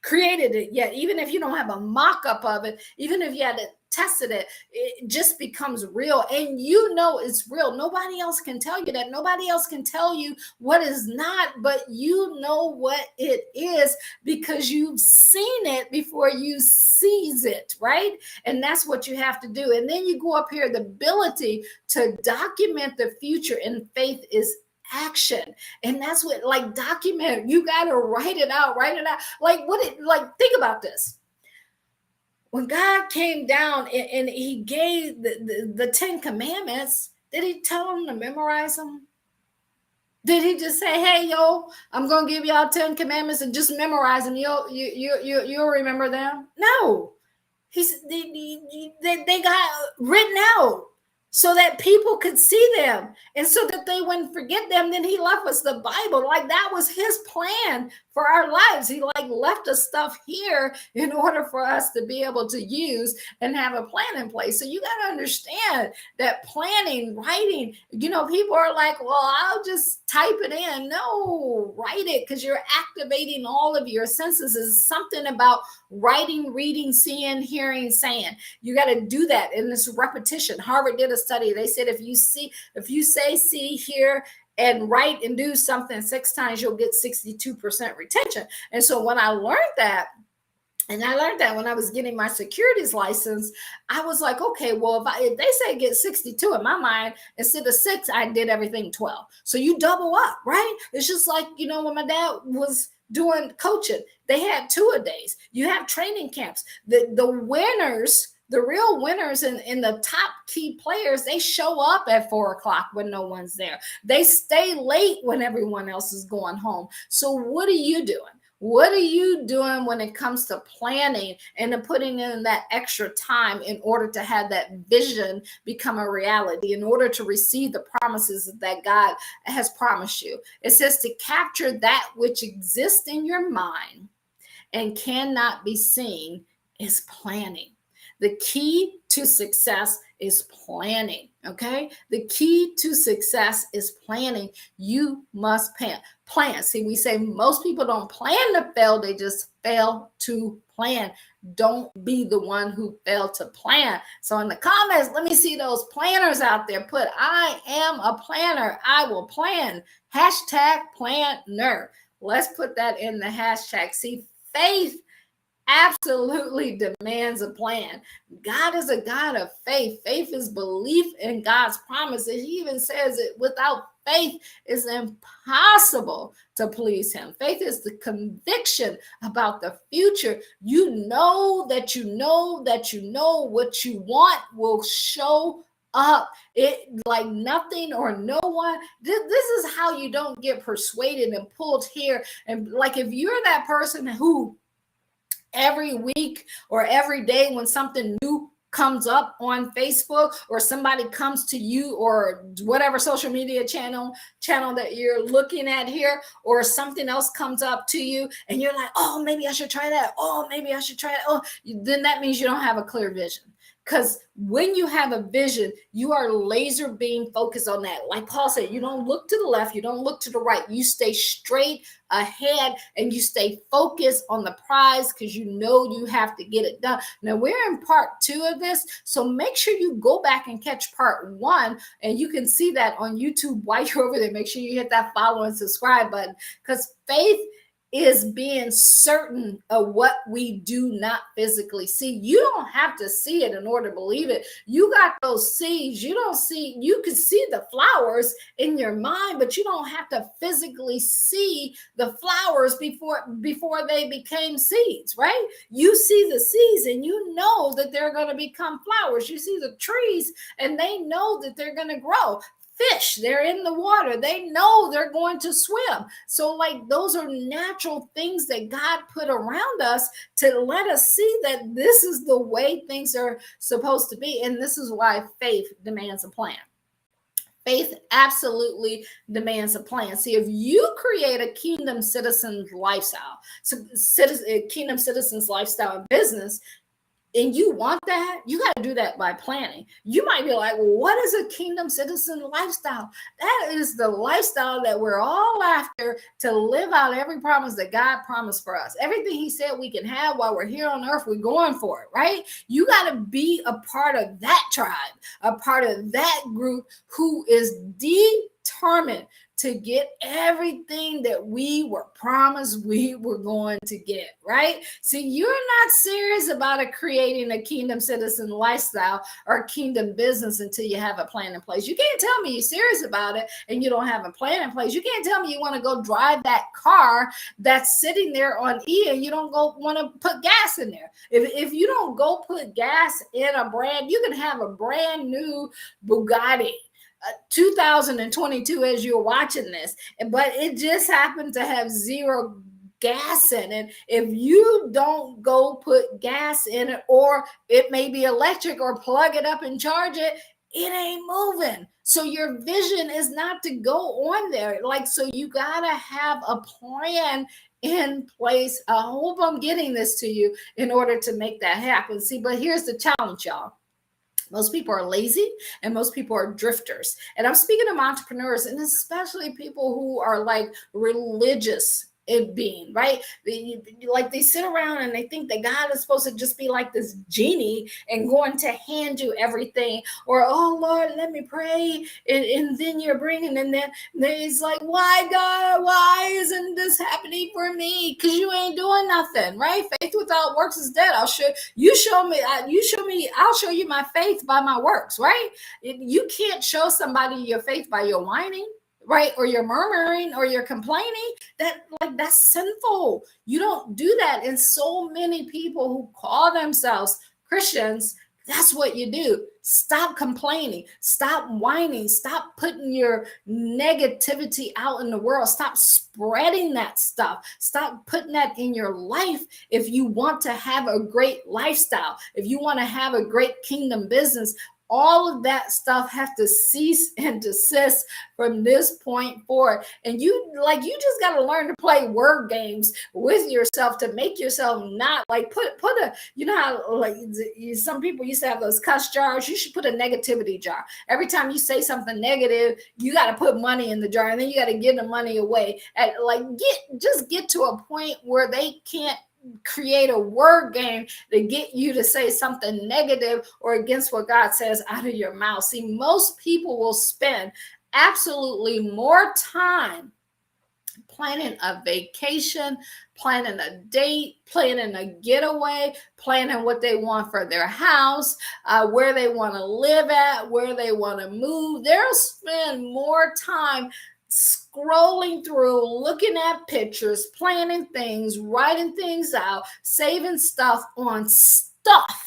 Speaker 1: created it yet, even if you don't have a mock-up of it, even if you had tested it, it just becomes real, and you know it's real. Nobody else can tell you that. Nobody else can tell you what is not, but you know what it is, because you've seen it before you sees it, right? And that's what you have to do. And then you go up here, the ability to document the future in faith is action. And that's what, like, document, you got to write it out. Like think about this. When God came down and he gave the 10 commandments, did he tell them to memorize them? Did he just say, hey, yo, I'm going to give y'all 10 commandments and just memorize them? You'll remember them? No. They got written out. so that people could see them and so that they wouldn't forget them. Then he left us the Bible. Like that was his plan for our lives. He like left us stuff here in order for us to be able to use and have a plan in place. So you got to understand that planning, writing, people are like, well, I'll just type it in. No, write it, because you're activating all of your senses. Is something about writing, reading, seeing, hearing, saying. You got to do that in this repetition. Harvard did a study. They said if you say, see, hear, and write and do something 6 times, you'll get 62% retention. And so when I learned that, and I learned that when I was getting my securities license, I was like, okay, well, if they say get 62, in my mind, instead of 6, I did everything 12. So you double up, right? It's just like, when my dad was doing coaching, they had 2-a-days. You have training camps. The winners, the real winners and the top key players, they show up at 4 o'clock when no one's there. They stay late when everyone else is going home. So what are you doing? What are you doing when it comes to planning and to putting in that extra time in order to have that vision become a reality, in order to receive the promises that God has promised you? It says to capture that which exists in your mind and cannot be seen is planning. The key to success is planning, okay? The key to success is planning. You must plan. See, we say most people don't plan to fail, they just fail to plan. Don't be the one who failed to plan. So in the comments, let me see those planners out there. Put, I am a planner. I will plan. #planner. Let's put that in the hashtag. See, faith absolutely demands a plan. God is a God of faith. Faith is belief in God's promises. He even says it, without faith it's impossible to please him. Faith is the conviction about the future. You know that you know that you know what you want will show up. It like nothing or no one. This is how you don't get persuaded and pulled here. And like if you're that person who every week or every day when something new comes up on Facebook or somebody comes to you or whatever social media channel that you're looking at here, or something else comes up to you and you're like, oh, maybe I should try that. Oh, maybe I should try it. Oh, then that means you don't have a clear vision. Because when you have a vision, you are laser beam focused on that. Like Paul said, you don't look to the left, you don't look to the right. You stay straight ahead and you stay focused on the prize because you know you have to get it done. Now, we're in part 2 of this, so make sure you go back and catch part 1, and you can see that on YouTube while you're over there. Make sure you hit that follow and subscribe button, because faith is being certain of what we do not physically see. You don't have to see it in order to believe it. You got those seeds. You can see the flowers in your mind, but you don't have to physically see the flowers before they became seeds, right? You see the seeds and you know that they're going to become flowers. You see the trees and they know that they're going to grow. Fish, they're in the water, they know they're going to swim. So like those are natural things that God put around us to let us see that this is the way things are supposed to be. And this is why faith demands a plan. Faith absolutely demands a plan. See, if you create a kingdom citizen's lifestyle, kingdom citizen's lifestyle in business, and you want that, you got to do that by planning. You might be like, well, what is a kingdom citizen lifestyle? That is the lifestyle that we're all after, to live out every promise that God promised for us. Everything he said we can have while we're here on earth, we're going for it, right? You got to be a part of that tribe, a part of that group who is determined to get everything that we were promised we were going to get, right? See, you're not serious about creating a kingdom citizen lifestyle or kingdom business until you have a plan in place. You can't tell me you're serious about it and you don't have a plan in place. You can't tell me you want to go drive that car that's sitting there on E and you don't go want to put gas in there. If you don't go put gas in you can have a brand new Bugatti 2022 as you're watching this, but it just happened to have 0 gas in it. If you don't go put gas in it, or it may be electric, or plug it up and charge it, it ain't moving. So your vision is not to go on there. Like, so you got to have a plan in place. I hope I'm getting this to you in order to make that happen. See, but here's the challenge, y'all. Most people are lazy and most people are drifters. And I'm speaking of entrepreneurs and especially people who are like religious in being, right? They sit around and they think that God is supposed to just be like this genie and going to hand you everything. Or, oh Lord, let me pray. And then you're bringing, and then he's like, why God, why isn't this happening for me? Because you ain't doing nothing, right? Faith without works is dead. I'll show me, I'll show you my faith by my works, right? You can't show somebody your faith by your whining, right? Or your murmuring or your complaining. That's sinful. You don't do that. And so many people who call themselves Christians, that's what you do. Stop complaining. Stop whining. Stop putting your negativity out in the world. Stop spreading that stuff. Stop putting that in your life if you want to have a great lifestyle, if you want to have a great kingdom business. All of that stuff has to cease and desist from this point forward. And you just got to learn to play word games with yourself to make yourself not like put a, you know how like some people used to have those cuss jars. You should put a negativity jar. Every time you say something negative, you got to put money in the jar, and then you got to give the money away. And get to a point where they can't create a word game to get you to say something negative or against what God says out of your mouth. See, most people will spend absolutely more time planning a vacation, planning a date, planning a getaway, planning what they want for their house, where they want to live at, where they want to move. They'll spend more time scrolling through, looking at pictures, planning things, writing things out, saving stuff on stuff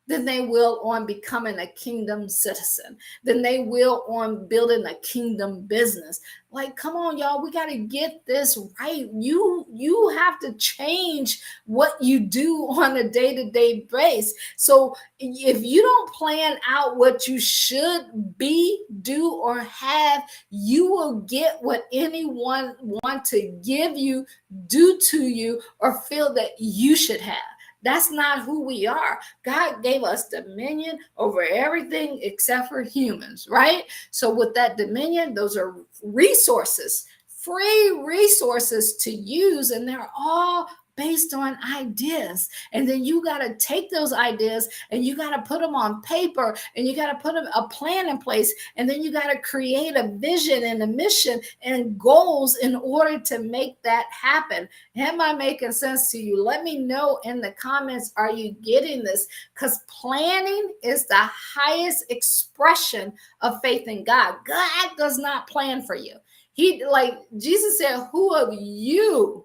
Speaker 1: than they will on becoming a kingdom citizen, than they will on building a kingdom business. Like, come on, y'all, we got to get this right. You have to change what you do on a day-to-day basis. So if you don't plan out what you should be, do, or have, you will get what anyone want to give you, do to you, or feel that you should have. That's not who we are. God gave us dominion over everything except for humans, right? So with that dominion, those are resources, free resources to use, and they're all based on ideas. And then you got to take those ideas and you got to put them on paper, and you got to put a plan in place, and then you got to create a vision and a mission and goals in order to make that happen. Am I making sense to you? Let me know in the comments, are you getting this? Because planning is the highest expression of faith in God. God does not plan for you. Jesus said, who of you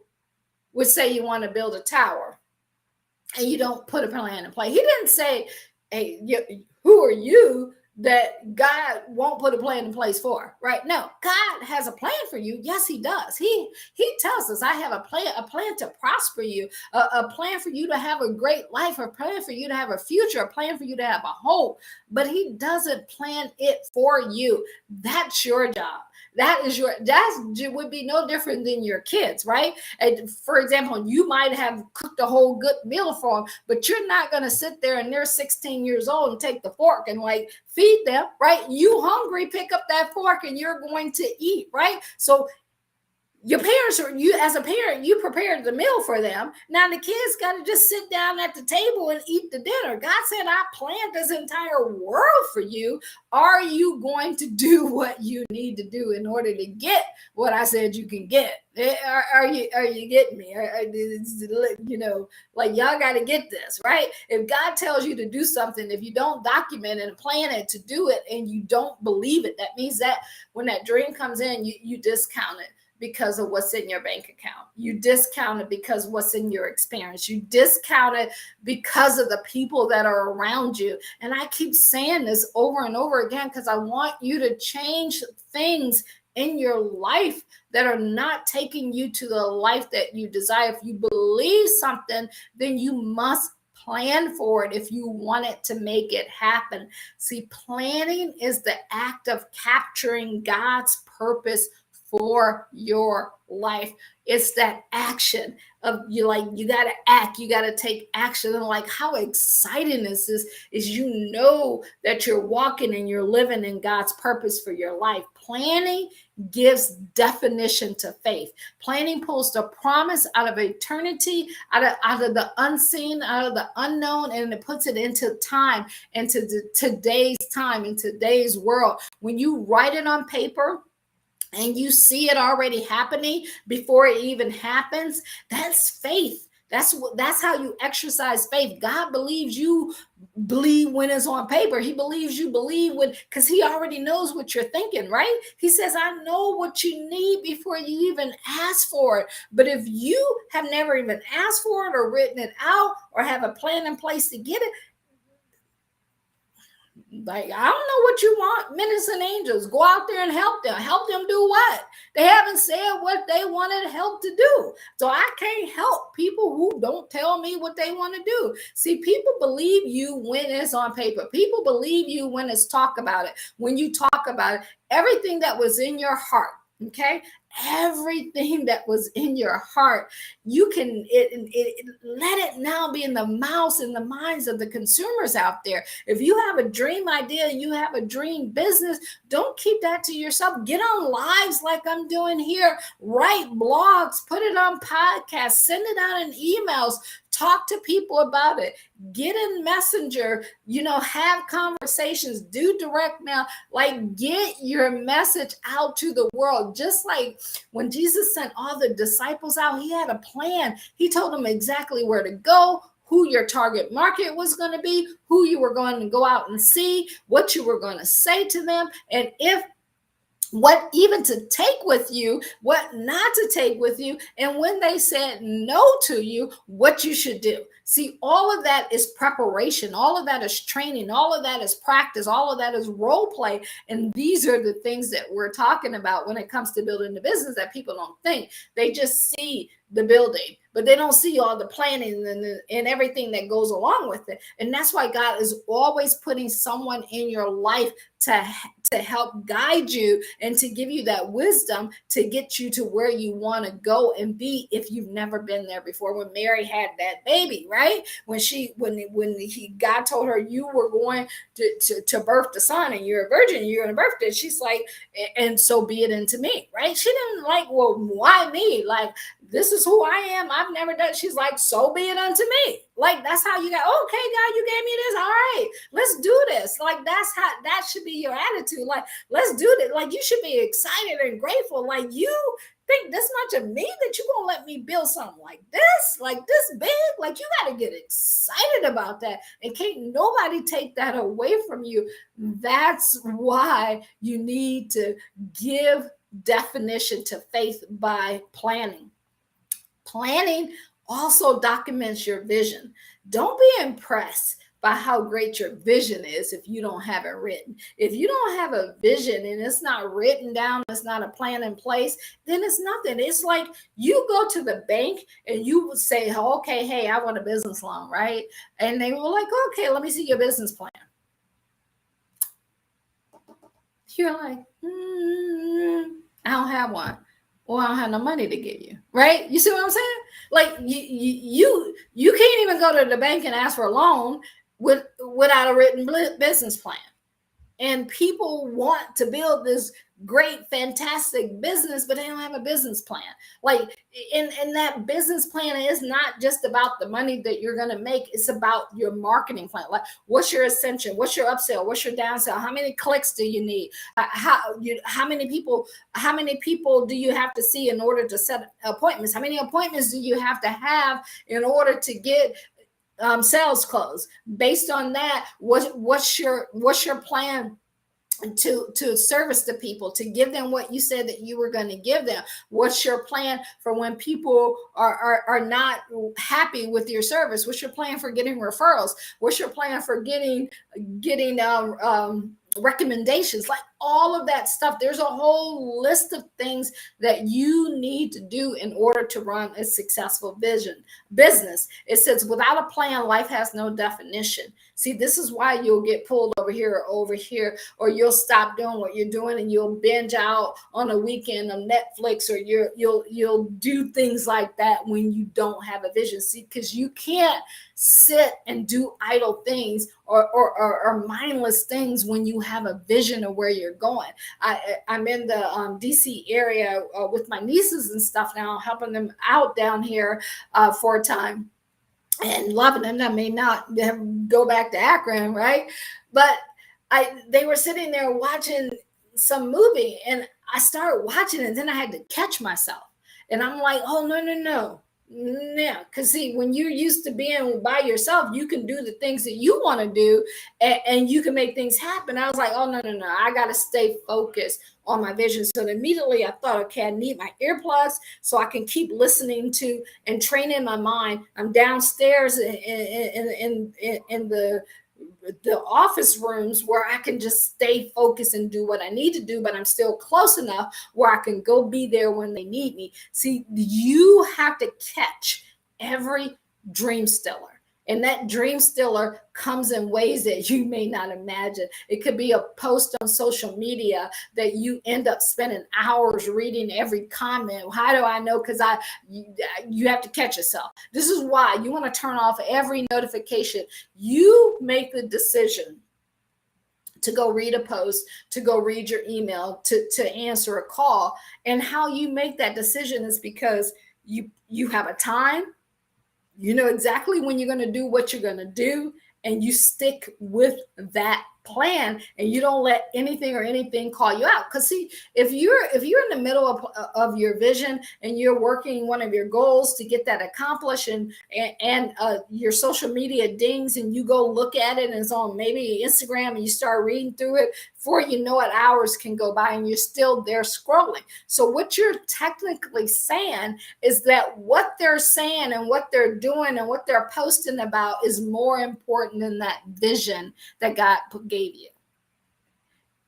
Speaker 1: would say you want to build a tower and you don't put a plan in place? He didn't say, hey, who are you that God won't put a plan in place for, right? No, God has a plan for you. Yes, he does. He tells us, I have a plan to prosper you, a plan for you to have a great life, a plan for you to have a future, a plan for you to have a hope, but he doesn't plan it for you. That's your job. That would be no different than your kids, right? And for example, you might have cooked a whole good meal for them, but you're not going to sit there and they're 16 years old and take the fork and like feed them, right? You hungry, pick up that fork and you're going to eat, right? So your parents, or you as a parent, you prepared the meal for them. Now the kids got to just sit down at the table and eat the dinner. God said, I planned this entire world for you. Are you going to do what you need to do in order to get what I said you can get? Are you getting me? Like y'all got to get this, right? If God tells you to do something, if you don't document it and plan it to do it, and you don't believe it, that means that when that dream comes in, you discount it because of what's in your bank account. You discount it because what's in your experience. You discount it because of the people that are around you. And I keep saying this over and over again because I want you to change things in your life that are not taking you to the life that you desire. If you believe something, then you must Plan for it if you want it to make it happen. See, planning is the act of capturing God's purpose for your life. It's that action of you, like, you got to act, you got to take action. And like, how exciting is you know that you're walking and you're living in God's purpose for your life. Planning gives definition to faith. Planning pulls the promise out of eternity, out of the unseen, out of the unknown, and it puts it into time, into today's time, in today's world. When you write it on paper and you see it already happening before it even happens, that's faith. That's how you exercise faith. God believes you believe when it's on paper. He believes you believe when, because he already knows what you're thinking, right? He says, I know what you need before you even ask for it. But if you have never even asked for it or written it out or have a plan in place to get it, like, I don't know what you want. Ministers and angels, go out there and help them. Help them do what? They haven't said what they wanted help to do. So I can't help people who don't tell me what they want to do. See, people believe you when it's on paper. People believe you when it's talk about it. When you talk about it, everything that was in your heart, okay? Everything that was in your heart, you can let it now be in the mouths and the minds of the consumers out there. If you have a dream idea, you have a dream business, don't keep that to yourself. Get on lives like I'm doing here, write blogs, put it on podcasts, send it out in emails, talk to people about it, get in Messenger, have conversations, do direct mail, like, get your message out to the world. Just like when Jesus sent all the disciples out, he had a plan. He told them exactly where to go, who your target market was going to be, who you were going to go out and see, what you were going to say to them, and what even to take with you, what not to take with you, and when they said no to you, what you should do. See, all of that is preparation. All of that is training. All of that is practice. All of that is role play. And these are the things that we're talking about when it comes to building the business that people don't think. They just see the building, but they don't see all the planning and everything that goes along with it. And that's why God is always putting someone in your life to help guide you and to give you that wisdom to get you to where you want to go and be if you've never been there before. When Mary had that baby, right? When God told her you were going to birth the son and you're a virgin, you're going to birth it. She's like, and so be it unto me, right? She didn't like, well, why me? Like, this is who I am. I've never done. She's like, so be it unto me. Like, that's how you got, okay, God, you gave me this. All right, let's do this. Like, that should be your attitude. Like, let's do this. Like, you should be excited and grateful. Like, you think this much of me that you're going to let me build something like this big? Like, you got to get excited about that. And can't nobody take that away from you. That's why you need to give definition to faith by planning. Planning also documents your vision. Don't be impressed by how great your vision is if you don't have it written. If you don't have a vision and it's not written down, it's not a plan in place, then it's nothing. It's like you go to the bank and you would say, okay, hey, I want a business loan, right? And they were like, okay, let me see your business plan. You're like, I don't have one. Well, I don't have no money to give you, right? You see what I'm saying? Like, you can't even go to the bank and ask for a loan without a written business plan. And people want to build this great, fantastic business, but they don't have a business plan. Like, and that business plan is not just about the money that you're going to make. It's about your marketing plan. Like, what's your ascension? What's your upsell? What's your downsell? How many clicks do you need? How many people do you have to see in order to set appointments? How many appointments do you have to have in order to get sales closed? Based on that, what's your plan to service the people, to give them what you said that you were going to give them? What's your plan for when people are not happy with your service? What's your plan for getting referrals? What's your plan for getting recommendations? Like, all of that stuff. There's a whole list of things that you need to do in order to run a successful business. It says, without a plan, life has no definition. See, this is why you'll get pulled over here or over here, or you'll stop doing what you're doing and you'll binge out on a weekend of Netflix, or you'll do things like that when you don't have a vision. See, because you can't sit and do idle things or mindless things when you have a vision of where you're going. I'm in the DC area with my nieces and stuff now, helping them out down here for a time, and loving them. I may not go back to Akron, right? But they were sitting there watching some movie, and I started watching it, and then I had to catch myself. And I'm like, oh, no. Yeah, because see, when you're used to being by yourself, you can do the things that you want to do, and you can make things happen. I was like, oh, no, I got to stay focused on my vision. So immediately I thought, okay, I need my earplugs so I can keep listening to and training my mind. I'm downstairs in the office rooms where I can just stay focused and do what I need to do, but I'm still close enough where I can go be there when they need me. See, you have to catch every dream stiller. And that dream stiller comes in ways that you may not imagine. It could be a post on social media that you end up spending hours reading every comment. How do I know? Because you have to catch yourself. This is why you want to turn off every notification. You make the decision to go read a post, to go read your email, to answer a call. And how you make that decision is because you have a time. You know exactly when you're going to do what you're going to do, and you stick with that plan, and you don't let anything call you out. Because see, if you're in the middle of your vision and you're working one of your goals to get that accomplished, and your social media dings and you go look at it and it's on maybe Instagram, and you start reading through it, before you know it, hours can go by and you're still there scrolling. So what you're technically saying is that what they're saying and what they're doing and what they're posting about is more important than that vision that God gave you.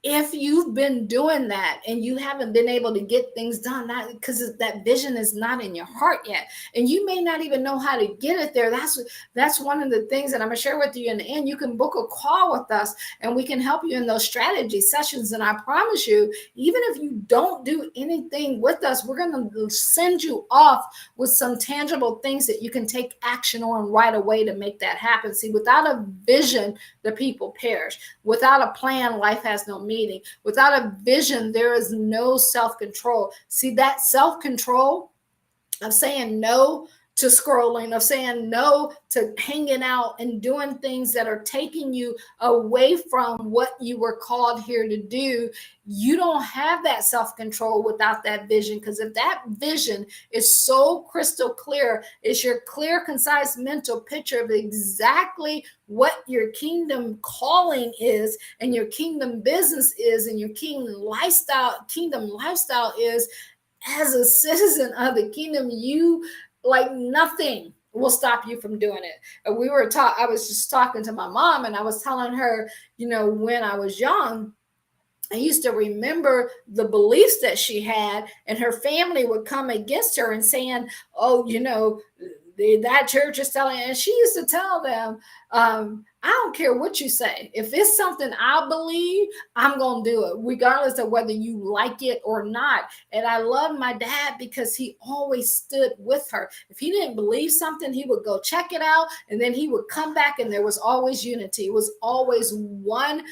Speaker 1: If you've been doing that and you haven't been able to get things done, not because that vision is not in your heart yet, and you may not even know how to get it there. That's one of the things that I'm gonna share with you in the end. You can book a call with us, and we can help you in those strategy sessions. And I promise you, even if you don't do anything with us, we're gonna send you off with some tangible things that you can take action on right away to make that happen. See, without a vision, the people perish. Without a plan, life has no meaning. Without a vision, there is no self-control. See, that self-control of saying no to scrolling, of saying no to hanging out and doing things that are taking you away from what you were called here to do. You don't have that self-control without that vision, because if that vision is so crystal clear, it's your clear, concise mental picture of exactly what your kingdom calling is, and your kingdom business is, and your kingdom lifestyle is. As a citizen of the kingdom, you, like, nothing will stop you from doing it. And I was just talking to my mom, and I was telling her, when I was young, I used to remember the beliefs that she had, and her family would come against her and saying, oh, that church is telling, and she used to tell them, I don't care what you say. If it's something I believe, I'm going to do it, regardless of whether you like it or not. And I love my dad because he always stood with her. If he didn't believe something, he would go check it out, and then he would come back, and there was always unity. It was always one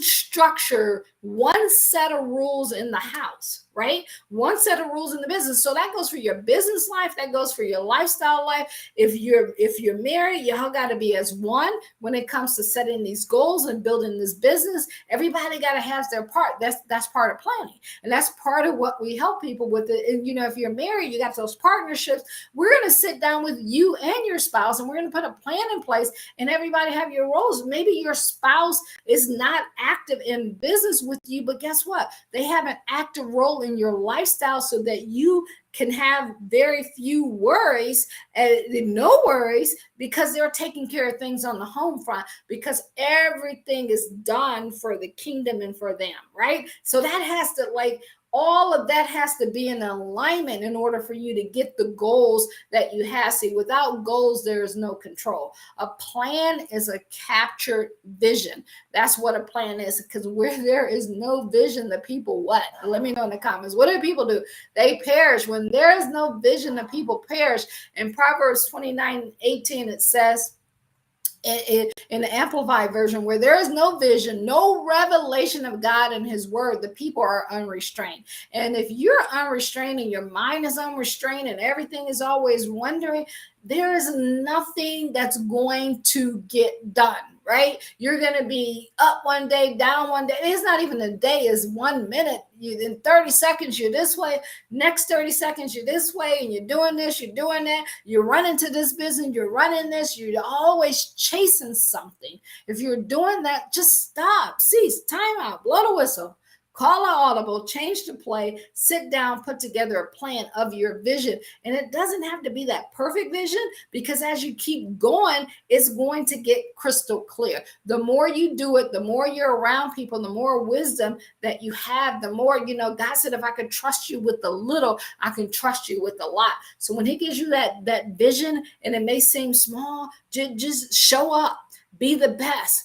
Speaker 1: structure, one set of rules in the house, right? One set of rules in the business. So that goes for your business life. That goes for your lifestyle life. If you're married, y'all got to be as one when it comes to setting these goals and building this business. Everybody got to have their part. That's part of planning. And that's part of what we help people with it. And, if you're married, you got those partnerships. We're going to sit down with you and your spouse, and we're going to put a plan in place, and everybody have your roles. Maybe your spouse is not active in business with you, but guess what? They have an active role in in your lifestyle so that you can have very few worries and no worries, because they're taking care of things on the home front, because everything is done for the kingdom and for them, right? So that has to, like, all of that has to be in alignment in order for you to get the goals that you have. See, without goals, there is no control. A plan is a captured vision. That's what a plan is, because where there is no vision, the people what? Let me know in the comments. What do people do? They perish. When there is no vision, the people perish. In Proverbs 29:18, it says, in the Amplified version, where there is no vision, no revelation of God and his word, the people are unrestrained. And if you're unrestrained and your mind is unrestrained and everything is always wondering, there is nothing that's going to get done, right? You're going to be up one day, down one day. It's not even a day, it's 1 minute. In 30 seconds, you're this way. Next 30 seconds, you're this way, and you're doing this, you're doing that. You're running to this business, you're running this. You're always chasing something. If you're doing that, just stop, cease, time out, blow the whistle. Call an audible, change the play, sit down, put together a plan of your vision. And it doesn't have to be that perfect vision, because as you keep going, it's going to get crystal clear. The more you do it, the more you're around people, the more wisdom that you have, the more, God said, if I could trust you with the little, I can trust you with a lot. So when he gives you that vision, and it may seem small, just show up. Be the best.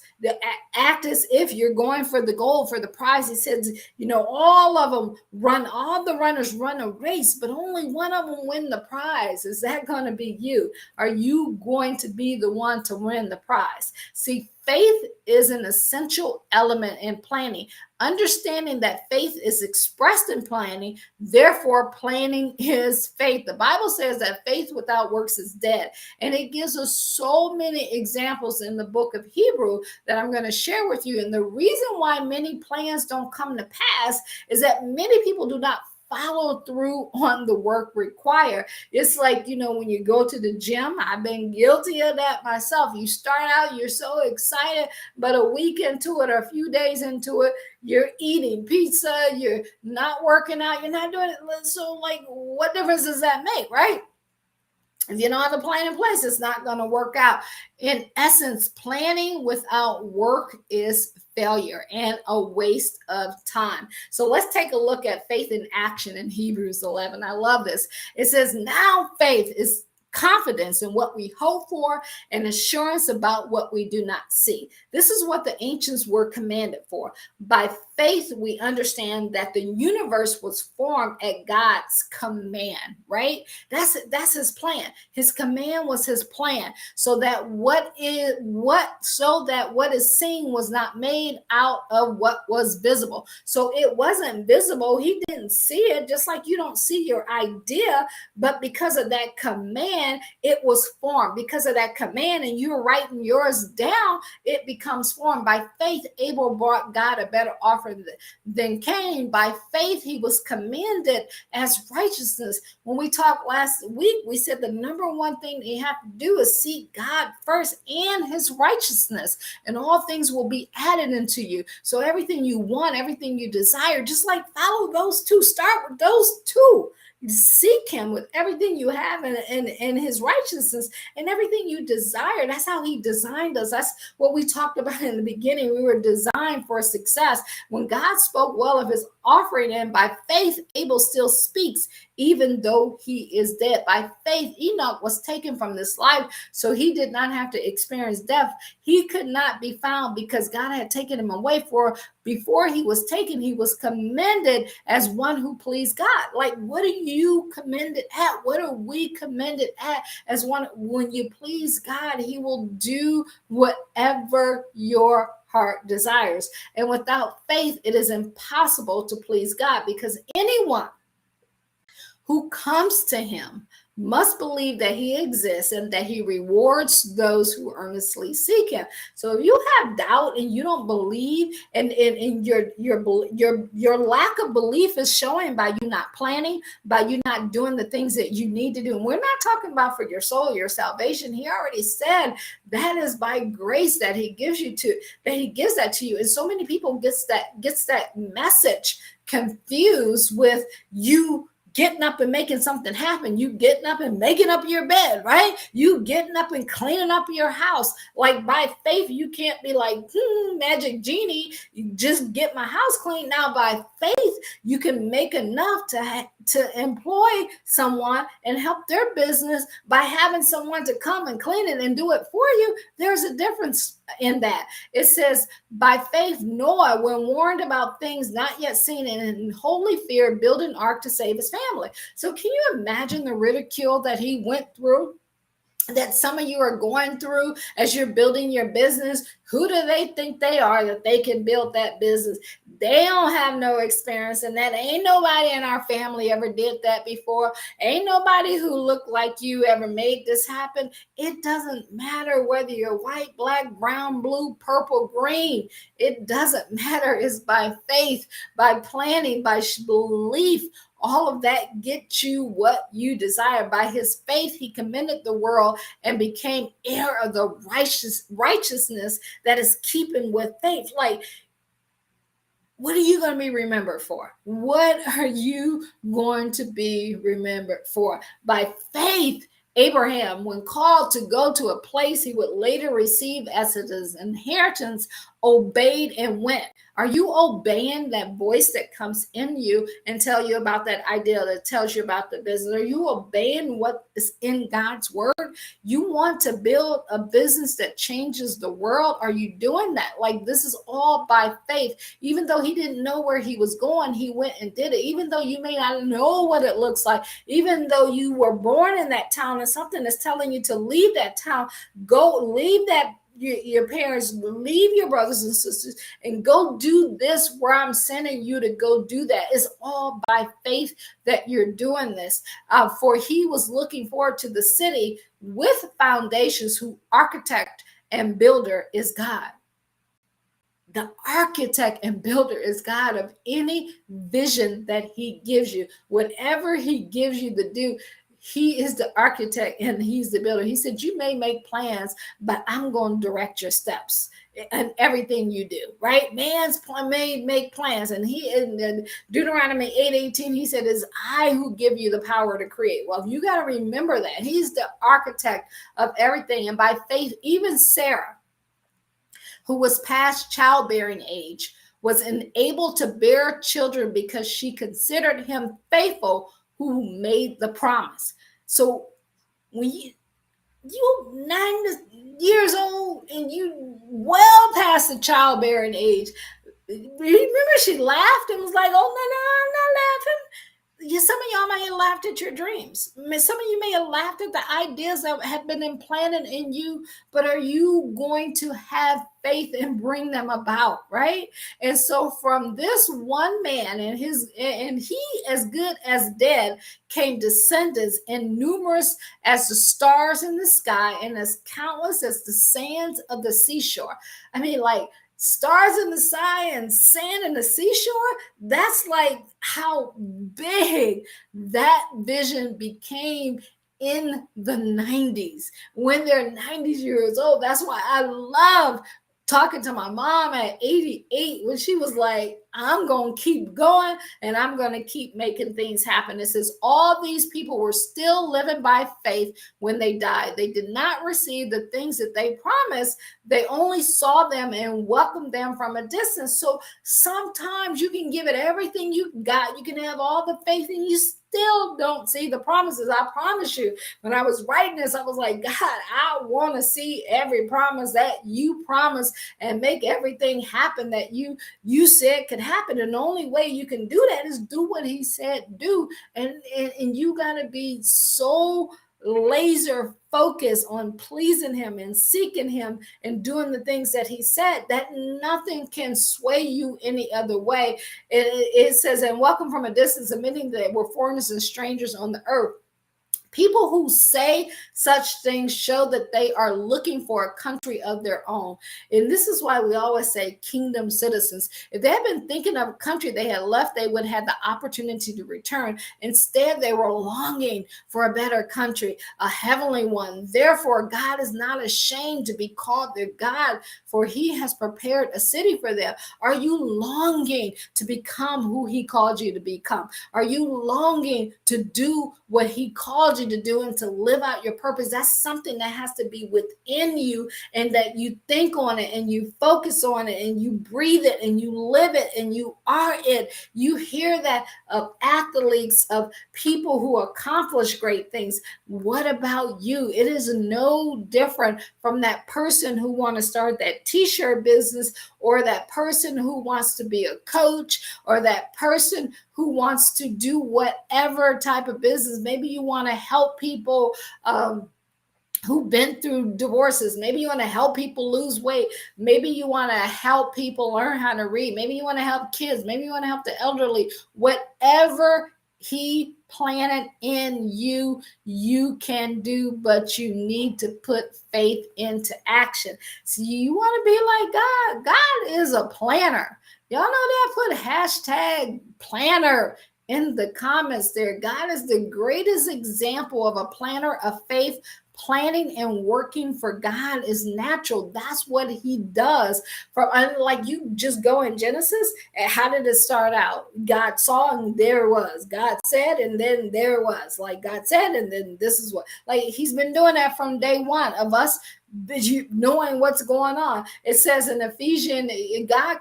Speaker 1: Act as if you're going for the goal, for the prize. He says, all of them run, all the runners run a race, but only one of them win the prize. Is that going to be you? Are you going to be the one to win the prize? See, faith is an essential element in planning. Understanding that faith is expressed in planning, therefore planning is faith. The Bible says that faith without works is dead. And it gives us so many examples in the book of Hebrew that I'm going to share with you. And the reason why many plans don't come to pass is that many people do not follow through on the work required. It's like, when you go to the gym, I've been guilty of that myself. You start out, you're so excited, but a week into it or a few days into it, you're eating pizza, you're not working out, you're not doing it. So, like, what difference does that make, right? If you don't have a plan in place, it's not going to work out. In essence, planning without work is failure and a waste of time. So let's take a look at faith in action in Hebrews 11. I love this. It says, now faith is confidence in what we hope for and assurance about what we do not see. This is what the ancients were commanded for. By faith, we understand that the universe was formed at God's command, right? That's his plan. His command was his plan, so that what is seen was not made out of what was visible. So it wasn't visible. He didn't see it, just like you don't see your idea, but because of that command, it was formed. Because of that command, and you're writing yours down, it becomes formed. By faith, Abel brought God a better offer than Cain. By faith, he was commended as righteousness. When we talked last week, we said the number one thing you have to do is seek God first and his righteousness, and all things will be added unto you. So everything you want, everything you desire, just like follow those two. Start with those two. Seek him with everything you have and his righteousness and everything you desire. That's how he designed us. That's what we talked about in the beginning. We were designed for success. When God spoke well of his offering, and by faith, Abel still speaks, even though he is dead. By faith, Enoch was taken from this life, so he did not have to experience death. He could not be found because God had taken him away. For before he was taken, he was commended as one who pleased God. Like, what are you commended at? What are we commended at as one? When you please God, he will do whatever your heart desires. And without faith, it is impossible to please God, because anyone who comes to him must believe that he exists and that he rewards those who earnestly seek him. So if you have doubt and you don't believe, and your lack of belief is showing by you not planning, by you not doing the things that you need to do. And we're not talking about for your soul, your salvation. He already said that is by grace that he gives that to you. And so many people gets that message confused with you getting up and making something happen. You getting up and making up your bed, right? You getting up and cleaning up your house. Like by faith, you can't be like, magic genie, you just get my house clean. Now by faith, you can make enough to employ someone and help their business by having someone to come and clean it and do it for you. There's a difference in that. It says, by faith, Noah, when warned about things not yet seen, and in holy fear, built an ark to save his family. So can you imagine the ridicule that he went through, that some of you are going through as you're building your business? Who do they think they are that they can build that business? They don't have no experience in that. Ain't nobody in our family ever did that before. Ain't nobody who looked like you ever made this happen. It doesn't matter whether you're white, black, brown, blue, purple, green. It doesn't matter. It's by faith, by planning, by belief. All of that gets you what you desire. By his faith, he commended the world and became heir of the righteousness that is keeping with faith. Like, what are you going to be remembered for? What are you going to be remembered for? By faith, Abraham, when called to go to a place he would later receive as his inheritance, obeyed and went. Are you obeying that voice that comes in you and tell you about that idea that tells you about the business? Are you obeying what is in God's word? You want to build a business that changes the world? Are you doing that? Like, this is all by faith. Even though he didn't know where he was going, he went and did it. Even though you may not know what it looks like, even though you were born in that town and something is telling you to leave that town, go leave that. Your parents, leave your brothers and sisters and go do this where I'm sending you to go do that. It's all by faith that you're doing this. For he was looking forward to the city with foundations, whose architect and builder is God. The architect and builder is God of any vision that he gives you. Whatever he gives you to do, he is the architect and he's the builder. He said, you may make plans, but I'm going to direct your steps and everything you do, right? Man's may make plans. And he in Deuteronomy 8:18, he said, it's I who give you the power to create. Well, you got to remember that. He's the architect of everything. And by faith, even Sarah, who was past childbearing age, was enabled to bear children because she considered him faithful who made the promise. So when you 9 years old and you well past the childbearing age, remember she laughed and was like, oh, no, I'm not laughing. Yeah, some of y'all may have laughed at your dreams. Some of you may have laughed at the ideas that have been implanted in you, but are you going to have faith and bring them about, right? And so from this one man and he as good as dead came descendants, and numerous as the stars in the sky and as countless as the sands of the seashore. I mean, like, stars in the sky and sand in the seashore, that's like how big that vision became in the 90s when they're 90 years old. That's why I love talking to my mom at 88 when she was like, I'm going to keep going and I'm going to keep making things happen. It says all these people were still living by faith when they died. They did not receive the things that they promised. They only saw them and welcomed them from a distance. So sometimes you can give it everything you got. You can have all the faith and you still don't see the promises. I promise you, when I was writing this, I was like, God, I want to see every promise that you promised and make everything happen that you said could happen. And the only way you can do that is do what he said do. And you got to be so laser focused on pleasing him and seeking him and doing the things that he said, that nothing can sway you any other way. It says, and welcome from a distance, admitting that we're foreigners and strangers on the earth. People who say such things show that they are looking for a country of their own. And this is why we always say kingdom citizens. If they had been thinking of a country they had left, they would have the opportunity to return. Instead, they were longing for a better country, a heavenly one. Therefore, God is not ashamed to be called their God, for he has prepared a city for them. Are you longing to become who he called you to become? Are you longing to do what he called you to do and to live out your purpose? That's something that has to be within you, and that you think on it and you focus on it and you breathe it and you live it and you are it. You hear that of athletes, of people who accomplish great things. What about you? It is no different from that person who want to start that t-shirt business, or that person who wants to be a coach, or that person who wants to do whatever type of business. Maybe you want to help people who've been through divorces. Maybe you want to help people lose weight. Maybe you want to help people learn how to read. Maybe you want to help kids. Maybe you want to help the elderly. Whatever he planted in you, you can do, but you need to put faith into action. So you want to be like God. God is a planner. Y'all know that? Put hashtag planner in the comments there. God is the greatest example of a planner of faith. Planning and working for God is natural. That's what he does. From like, you just go in Genesis, and how did it start out? God saw and there was. God said and then there was. Like, God said and then this is what. Like, he's been doing that from day one of us knowing what's going on. It says in Ephesians, God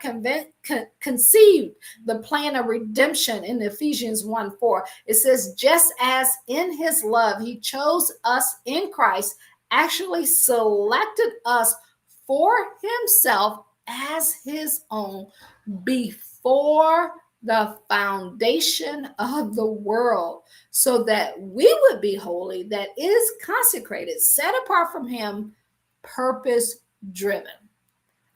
Speaker 1: conceived the plan of redemption in Ephesians 1:4. It says, just as in his love he chose us in Christ, actually selected us for himself as his own before the foundation of the world, so that we would be holy, that is consecrated, set apart from him, purpose driven.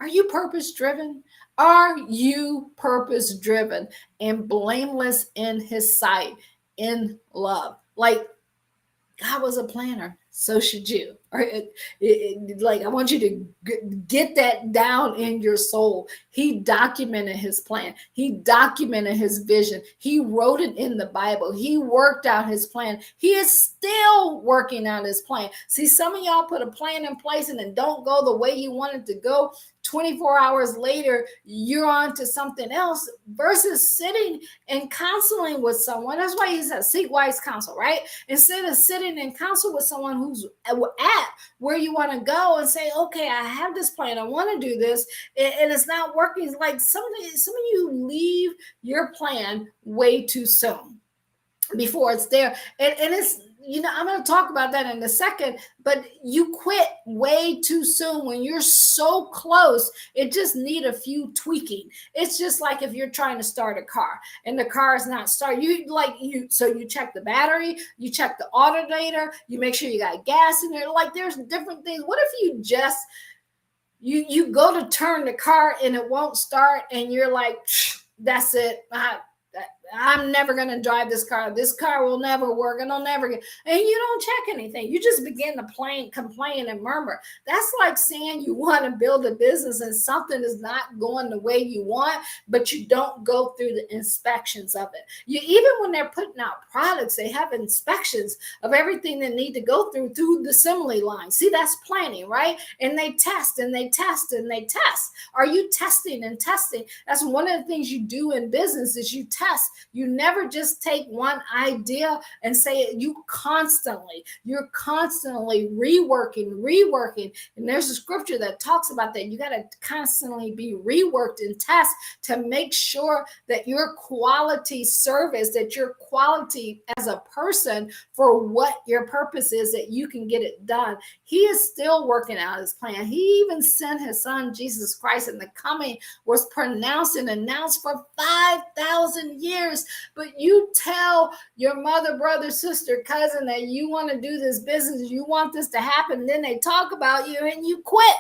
Speaker 1: Are you purpose driven? Are you purpose driven and blameless in his sight, in love? Like, God was a planner, so should you. Or like, I want you to get that down in your soul. He documented his plan. He documented his vision. He wrote it in the Bible. He worked out his plan. He is still working out his plan. See, some of y'all put a plan in place and it don't go the way you want it to go. 24 hours later, you're on to something else, versus sitting and counseling with someone. That's why he says seek wise counsel, right? Instead of sitting and counsel with someone who's at where you want to go and say, okay, I have this plan, I want to do this, and it's not working. Like, some of you leave your plan way too soon before it's there. And it's, I'm going to talk about that in a second, but you quit way too soon when you're so close. It just need a few tweaking. It's just like if you're trying to start a car and the car is not starting, so you check the battery, you check the alternator, you make sure you got gas in there. Like, there's different things. What if you just, you go to turn the car and it won't start, and you're like, that's it. I'm never going to drive this car. This car will never work. It'll never get. And you don't check anything. You just begin to complain and murmur. That's like saying you want to build a business and something is not going the way you want, but you don't go through the inspections of it. Even when they're putting out products, they have inspections of everything they need to go through the assembly line. See, that's planning, right? And they test and they test and they test. Are you testing and testing? That's one of the things you do in business, is you test. You never just take one idea and say it. You're constantly reworking. And there's a scripture that talks about that. You got to constantly be reworked and test to make sure that your quality service, that your quality as a person for what your purpose is, that you can get it done. He is still working out his plan. He even sent his son, Jesus Christ, and the coming was pronounced and announced for 5,000 years. But you tell your mother, brother, sister, cousin that you want to do this business, you want this to happen, then they talk about you and you quit.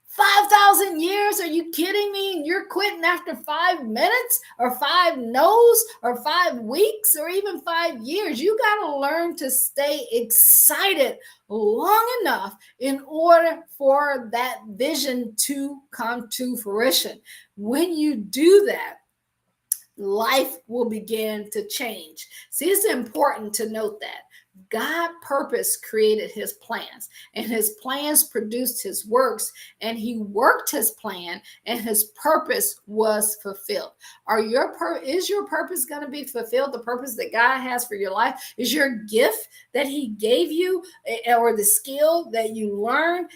Speaker 1: 5,000 years?
Speaker 2: Are you kidding me? And you're quitting after 5 minutes or 5 no's or 5 weeks or even 5 years. You got to learn to stay excited long enough in order for that vision to come to fruition. When you do that, life will begin to change. See, it's important to note that God purpose created his plans, and his plans produced his works, and he worked his plan, and his purpose was fulfilled. Is your purpose going to be fulfilled? The purpose that God has for your life? Is your gift that he gave you, or the skill that you learned,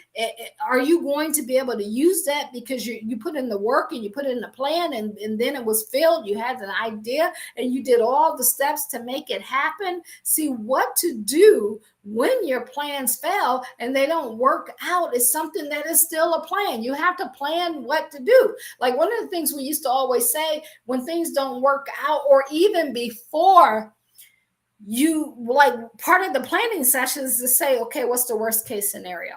Speaker 2: are you going to be able to use that because you put in the work and you put in the plan, and then it was filled? You had an idea and you did all the steps to make it happen. See, what to do when your plans fail and they don't work out is something that is still a plan. You have to plan what to do. Like one of the things we used to always say when things don't work out, or even before you, like part of the planning session is to say, okay, what's the worst case scenario?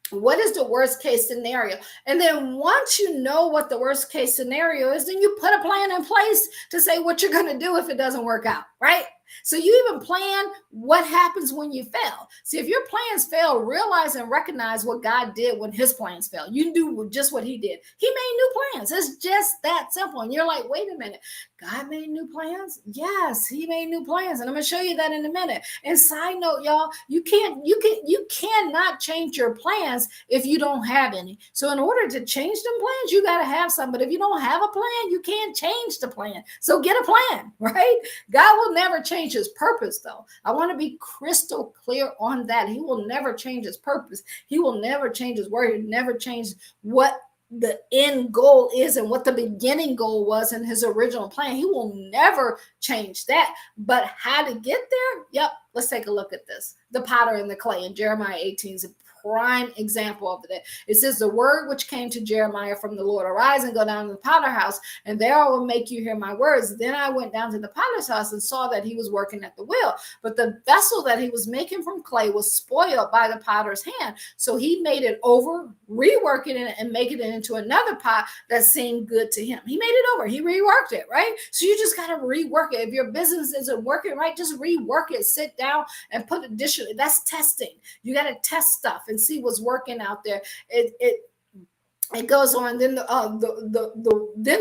Speaker 2: What is the worst case scenario? And then once you know what the worst case scenario is, then you put a plan in place to say what you're going to do if it doesn't work out, right? So you even plan what happens when you fail. See, if your plans fail, realize and recognize what God did when his plans failed. You do just what he did. He made new plans. It's just that simple. And you're like, wait a minute, God made new plans? Yes, he made new plans. And I'm going to show you that in a minute. And side note, y'all, you cannot change your plans if you don't have any. So in order to change them plans, you got to have some. But if you don't have a plan, you can't change the plan. So get a plan, right? God will never change his purpose, though. I want to be crystal clear on that. He will never change his purpose. He will never change his word. He'll never change what the end goal is and what the beginning goal was in his original plan. He will never change that. But how to get there? Yep. Let's take a look at this. The potter and the clay in Jeremiah 18 is a prime example of that. It says, the word which came to Jeremiah from the Lord, arise and go down to the potter house, and there I will make you hear my words. Then I went down to the potter's house and saw that he was working at the wheel, but the vessel that he was making from clay was spoiled by the potter's hand. So he made it over, reworking it and making it into another pot that seemed good to him. He made it over. He reworked it, right? So you just got to rework it. If your business isn't working right, just rework it. Sit down and put additional. That's testing. You got to test stuff and see what's working out there. It goes on. Then then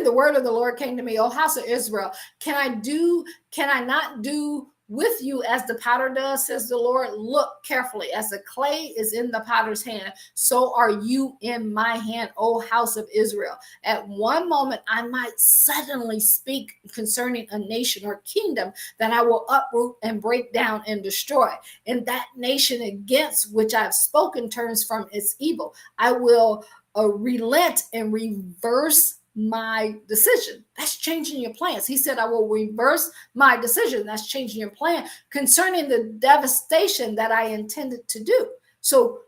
Speaker 2: the word of the Lord came to me, O house of Israel, can I not do with you as the potter does, says the Lord? Look carefully, as the clay is in the potter's hand, so are you in my hand, O house of Israel. At one moment I might suddenly speak concerning a nation or kingdom that I will uproot and break down and destroy. And that nation against which I've spoken turns from its evil. I will relent and reverse my decision. That's changing your plans. He said, I will reverse my decision. That's changing your plan concerning the devastation that I intended to do. So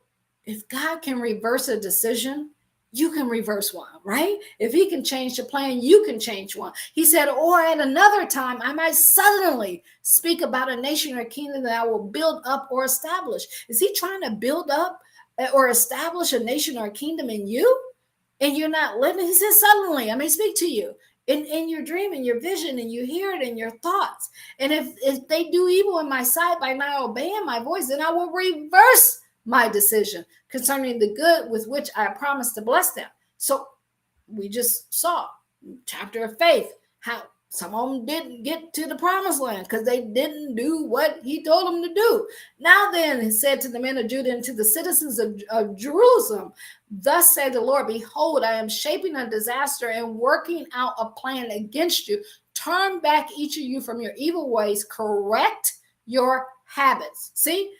Speaker 2: if God can reverse a decision, you can reverse one, right? If he can change the plan, you can change one. He said, or at another time, I might suddenly speak about a nation or kingdom that I will build up or establish. Is he trying to build up or establish a nation or a kingdom in you? And you're not living? He says, suddenly I may speak to you in your dream, in your vision, and you hear it in your thoughts. And if they do evil in my sight by not obeying my voice, then I will reverse my decision concerning the good with which I promised to bless them. So we just saw chapter of faith, how some of them didn't get to the promised land because they didn't do what he told them to do. Now then, he said to the men of Judah and to the citizens of Jerusalem, thus said the Lord, behold, I am shaping a disaster and working out a plan against you. Turn back each of you from your evil ways, correct your habits. See,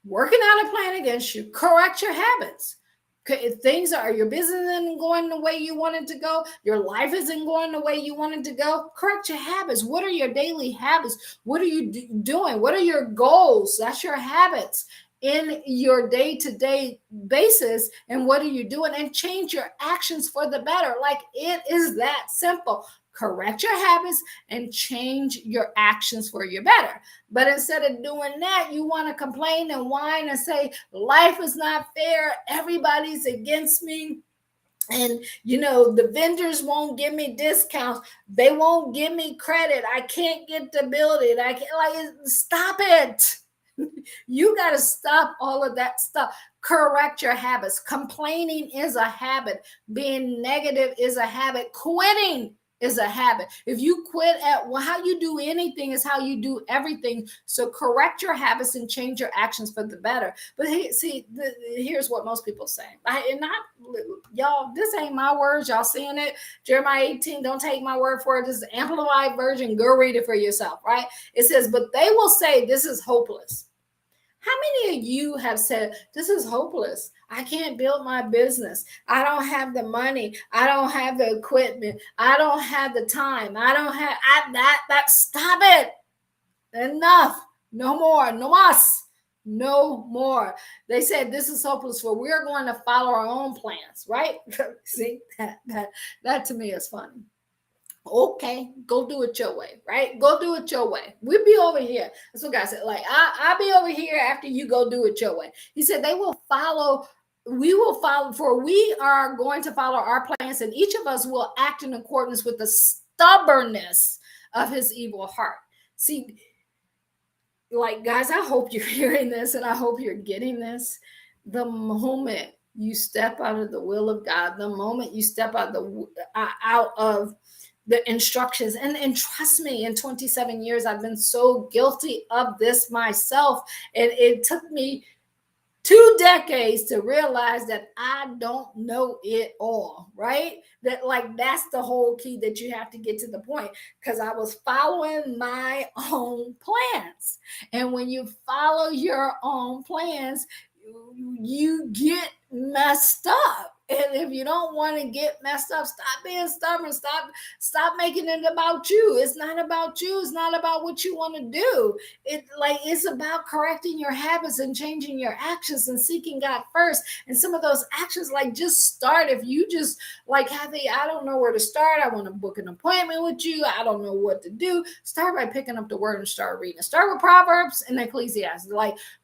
Speaker 2: working out a plan against you, correct your habits. If things are, your business isn't going the way you want it to go, your life isn't going the way you want it to go, correct your habits. What are your daily habits? What are you doing? What are your goals? That's your habits in your day-to-day basis. And what are you doing? And change your actions for the better. Like, it is that simple. Correct your habits and change your actions for your better. But instead of doing that, you want to complain and whine and say, life is not fair. Everybody's against me. And the vendors won't give me discounts. They won't give me credit. I can't get the building. I can't, stop it. You got to stop all of that stuff. Correct your habits. Complaining is a habit. Being negative is a habit. Quitting is a habit. If you quit at how you do anything is how you do everything. So correct your habits and change your actions for the better. But here's what most people say. Y'all, this ain't my words. Y'all seeing it? Jeremiah 18, don't take my word for it. This is the Amplified version. Go read it for yourself, right? It says, but they will say this is hopeless. How many of you have said, this is hopeless? I can't build my business. I don't have the money. I don't have the equipment. I don't have the time. I don't have stop it. Enough. No more. No más. No more. They said this is hopeless, for we're going to follow our own plans, right? See, that to me is funny. Okay, go do it your way, right? Go do it your way. We'll be over here. That's what God said. Like, I'll be over here after you go do it your way. He said they will follow. We will follow, for we are going to follow our plans, and each of us will act in accordance with the stubbornness of his evil heart. See, like, guys, I hope you're hearing this, and I hope you're getting this. The moment you step out of the will of God, the moment you step out of the instructions, and trust me, in 27 years, I've been so guilty of this myself. And it took me 2 decades to realize that I don't know it all, right? That's the whole key, that you have to get to the point, because I was following my own plans. And when you follow your own plans, you get messed up. And if you don't want to get messed up, stop being stubborn. Stop making it about you. It's not about you. It's not about what you want to do. It's about correcting your habits and changing your actions and seeking God first. And some of those actions, just start. If you just Kathy, I don't know where to start. I want to book an appointment with you. I don't know what to do. Start by picking up the word and start reading. Start with Proverbs and Ecclesiastes.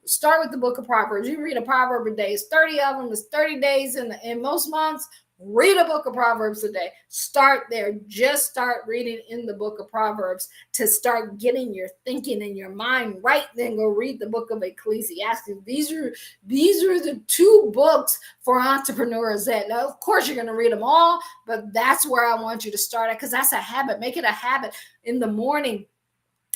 Speaker 2: Start with the book of Proverbs. You read a proverb a day. It's 30 of them. It's 30 days in most months. Read a book of Proverbs a day. Start there. Just start reading in the book of Proverbs to start getting your thinking in your mind right. Then go read the book of Ecclesiastes. These are the 2 books for entrepreneurs. Now, of course, you're going to read them all, but that's where I want you to start at, because that's a habit. Make it a habit in the morning.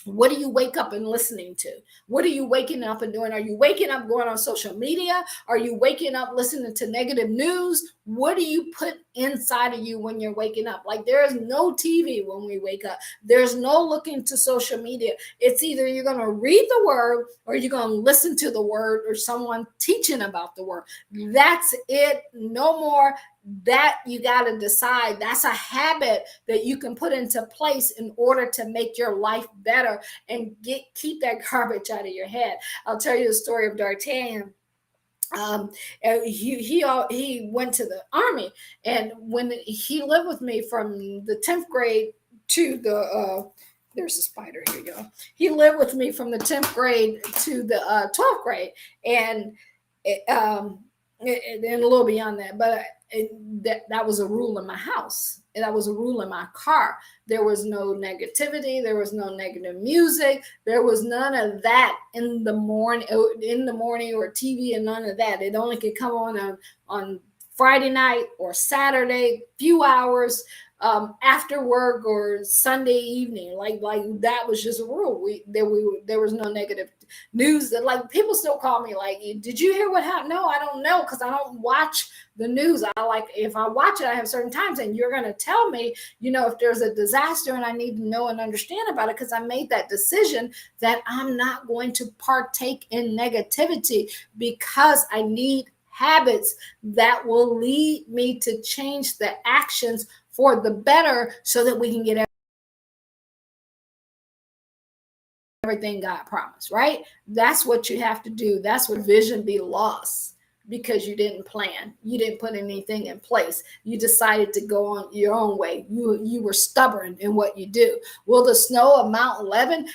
Speaker 2: What do you wake up and listening to? What are you waking up and doing? Are you waking up going on social media? Are you waking up listening to negative news? What do you put inside of you when you're waking up? There is no TV when we wake up. There's no looking to social media. It's either you're going to read the word, or you're going to listen to the word, or someone teaching about the word. That's it. No more. That you got to decide. That's a habit that you can put into place in order to make your life better and keep that garbage out of your head. I'll tell you the story of D'Artagnan. He went to the army, and when he lived with me from the 10th grade to the there's a spider here, y'all. He lived with me from the 10th grade to the 12th grade, and and a little beyond that, but that was a rule in my house. And that was a rule in my car. There was no negativity. There was no negative music. There was none of that in the morning or TV, and none of that. It only could come on Friday night or Saturday, few hours after work, or Sunday evening. Like that was just a rule. There was no negative news. That people still call me did you hear what happened? No, I don't know, because I don't watch the news. If I watch it, I have certain times, and you're going to tell me, if there's a disaster, and I need to know and understand about it, because I made that decision that I'm not going to partake in negativity, because I need habits that will lead me to change the actions for the better, so that we can get everything God promised, right? That's what you have to do. That's what vision be lost, because you didn't plan. You didn't put anything in place. You decided to go on your own way. You were stubborn in what you do. Will the snow of Mount Lebanon,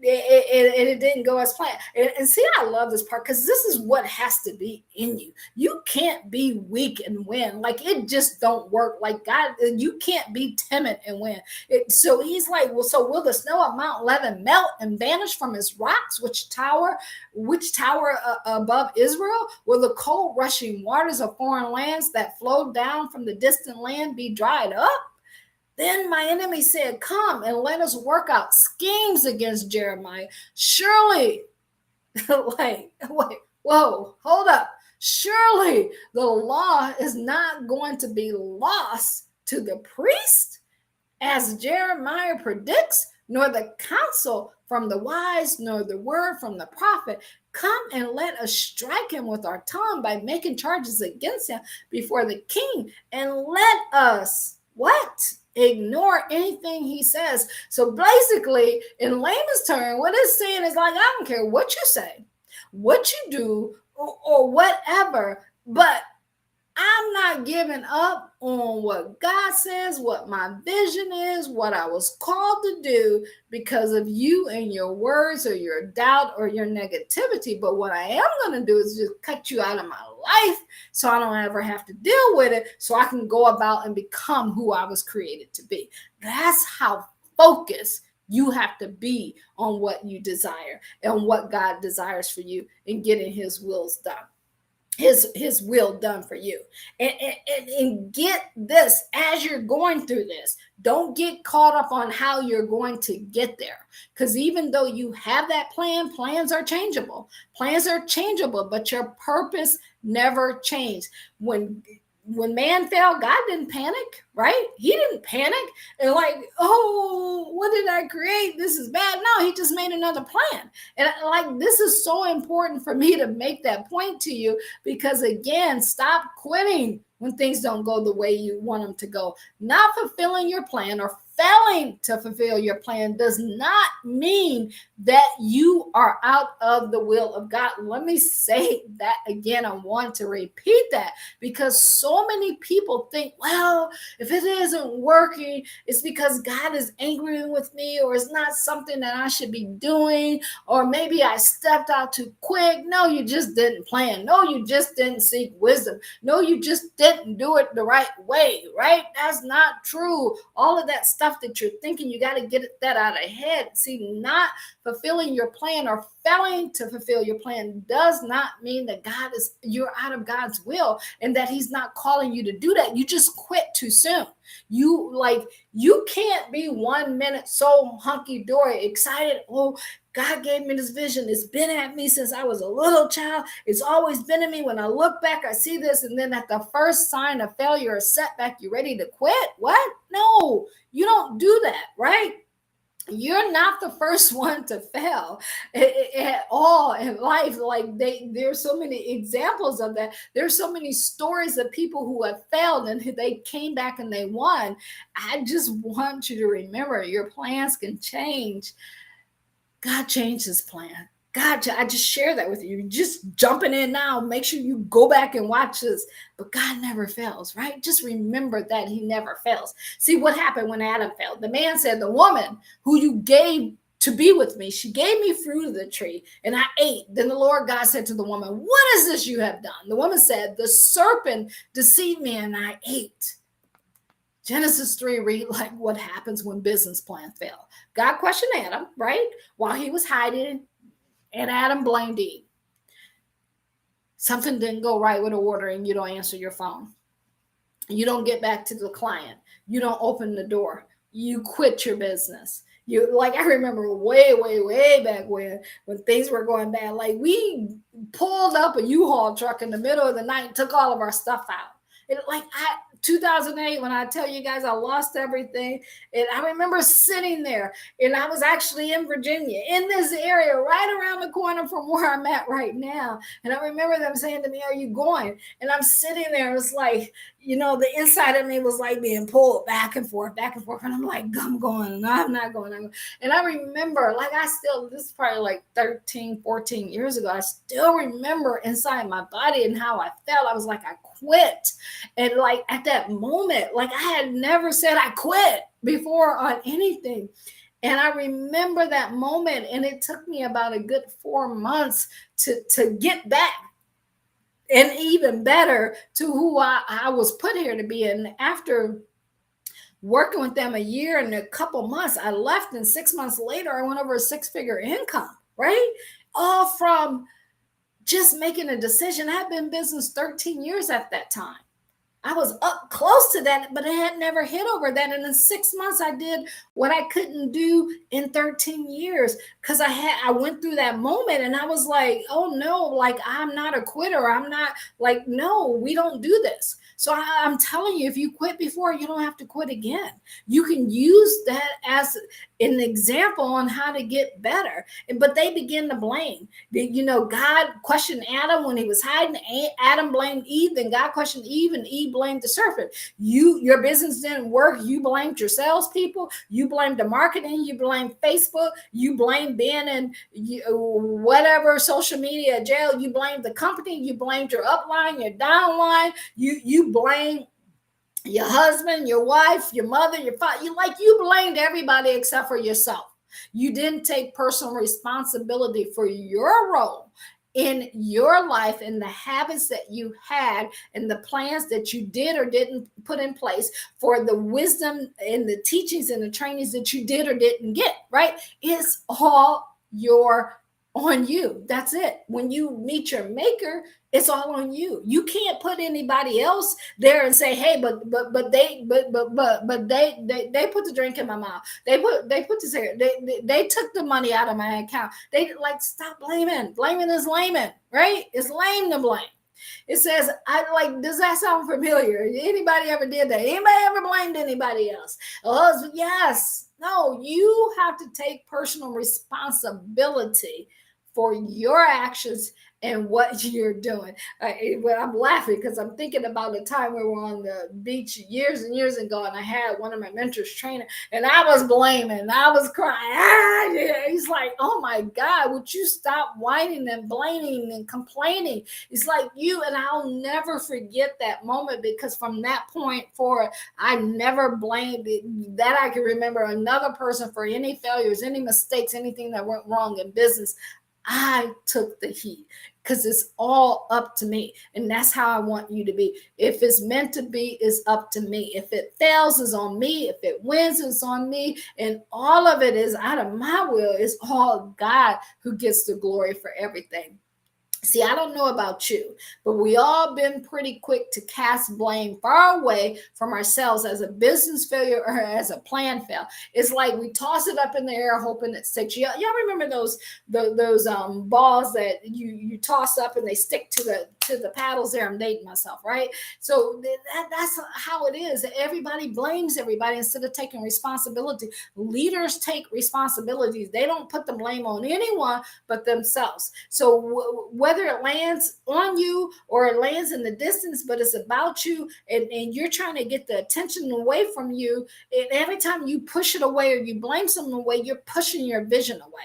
Speaker 2: it didn't go as planned. And see, I love this part because this is what has to be in you. You can't be weak and win. Like, it just don't work. Like, God, you can't be timid and win. So he's like, well, so will the snow of Mount Lebanon melt and vanish from his rocks, which tower above Israel? Will the cold rushing waters of foreign lands that flow down from the distant land be dried up? Then my enemy said, come and let us work out schemes against Jeremiah. Surely, wait, whoa, hold up. Surely the law is not going to be lost to the priest, as Jeremiah predicts, nor the counsel from the wise, nor the word from the prophet. Come and let us strike him with our tongue by making charges against him before the king, and let us, what? Ignore anything he says. So basically, in layman's term, what it's saying is like, I don't care what you say, what you do, or whatever, but I'm not giving up on what God says, what my vision is, what I was called to do because of you and your words or your doubt or your negativity. But what I am going to do is just cut you out of my life so I don't ever have to deal with it, so I can go about and become who I was created to be. That's how focused you have to be on what you desire and what God desires for you and getting his wills done. His will done for you. And get this, as you're going through this, don't get caught up on how you're going to get there, because even though you have that plan, plans are changeable, but your purpose never changed. When man fell, God didn't panic, right? He didn't panic and like, oh, what did I create? This is bad. No, he just made another plan. And like, this is so important for me to make that point to you, because again, stop quitting when things don't go the way you want them to go. Not fulfilling your plan or failing to fulfill your plan does not mean that you are out of the will of God. Let me say that again. I want to repeat that, because so many people think, well, if it isn't working, it's because God is angry with me, or it's not something that I should be doing, or maybe I stepped out too quick. No, you just didn't plan. No, you just didn't seek wisdom. No, you just didn't do it the right way, right? That's not true. All of that stuff that you're thinking, you got to get that out of head. See, not fulfilling your plan or failing to fulfill your plan does not mean that you're out of God's will and that he's not calling you to do that. You just quit too soon. You can't be 1 minute so hunky-dory excited. Oh, God gave me this vision. It's been at me since I was a little child. It's always been in me. When I look back, I see this. And then at the first sign of failure or setback, you're ready to quit? What? No, you don't do that, right? You're not the first one to fail at all in life. Like, there's so many examples of that. There's so many stories of people who have failed and they came back and they won. I just want you to remember, your plans can change. God changed his plan. I just share that with you. You're just jumping in now. Make sure you go back and watch this. But God never fails, right? Just remember that he never fails. See what happened when Adam failed. The man said, the woman who you gave to be with me, she gave me fruit of the tree and I ate. Then the Lord God said to the woman, what is this you have done? The woman said, the serpent deceived me and I ate. Genesis 3 read like what happens when business plans fail. God questioned Adam, right? While he was hiding, and Adam blamed Eve. Something didn't go right with the order and you don't answer your phone. You don't get back to the client. You don't open the door. You quit your business. I remember way back when things were going bad. Like, we pulled up a U-Haul truck in the middle of the night and took all of our stuff out. 2008, when I tell you guys I lost everything, and I remember sitting there, and I was actually in Virginia, in this area, right around the corner from where I'm at right now. And I remember them saying to me, are you going? And I'm sitting there, it was like, the inside of me was like being pulled back and forth. And I'm like, I'm going, no, I'm not going. And I remember, this is probably like 13, 14 years ago, I still remember inside my body and how I felt. I was like, I quit. And at that moment, I had never said I quit before on anything. And I remember that moment, and it took me about a good 4 months to get back and even better to who I was put here to be. And after working with them a year and a couple months, I left, and 6 months later, I went over a six-figure income, right? All from just making a decision. I had been in business 13 years at that time. I was up close to that, but I had never hit over that. And in 6 months, I did what I couldn't do in 13 years because I went through that moment, and I was like, oh no, like I'm not a quitter. I'm not like, no, we don't do this. So I'm telling you, if you quit before, you don't have to quit again. You can use that as an example on how to get better. But they begin to blame. God questioned Adam when he was hiding. Adam blamed Eve, then God questioned Eve, and Eve blamed the serpent. Your business didn't work. You blamed your salespeople. You blamed the marketing. You blamed Facebook. You blamed being in whatever social media jail. You blamed the company. You blamed your upline, your downline. You blame your husband, your wife, your mother, your father. You blamed everybody except for yourself. You didn't take personal responsibility for your role in your life and the habits that you had and the plans that you did or didn't put in place, for the wisdom and the teachings and the trainings that you did or didn't get, right? It's all on you. That's it. When you meet your maker, it's all on you. You can't put anybody else there and say, "Hey, but they put the drink in my mouth. They put this here. They took the money out of my account." They stop blaming. Blaming is laming, right? It's lame to blame. It says, does that sound familiar? Anybody ever did that? Anybody ever blamed anybody else? Oh, yes. No, you have to take personal responsibility for your actions and what you're doing. I'm laughing because I'm thinking about a time we were on the beach years and years ago, and I had one of my mentors trainer, and I was blaming, I was crying. Yeah. He's like, "Oh my God, would you stop whining and blaming and complaining?" It's like and I'll never forget that moment, because from that point forward, I never blamed that I can remember another person for any failures, any mistakes, anything that went wrong in business. I took the heat because it's all up to me. And that's how I want you to be. If it's meant to be, it's up to me. If it fails, it's on me. If it wins, it's on me. And all of it is out of my will. It's all God who gets the glory for everything. See, I don't know about you, but we all been pretty quick to cast blame far away from ourselves as a business failure or as a plan fail. It's like we toss it up in the air hoping it sticks. Y'all remember those balls that you toss up and they stick to the paddles there? I'm dating myself, right? So that's how it is. Everybody blames everybody instead of taking responsibility. Leaders take responsibilities. They don't put the blame on anyone but themselves. So whether it lands on you or it lands in the distance, but it's about you, and you're trying to get the attention away from you, and every time you push it away or you blame someone away, you're pushing your vision away.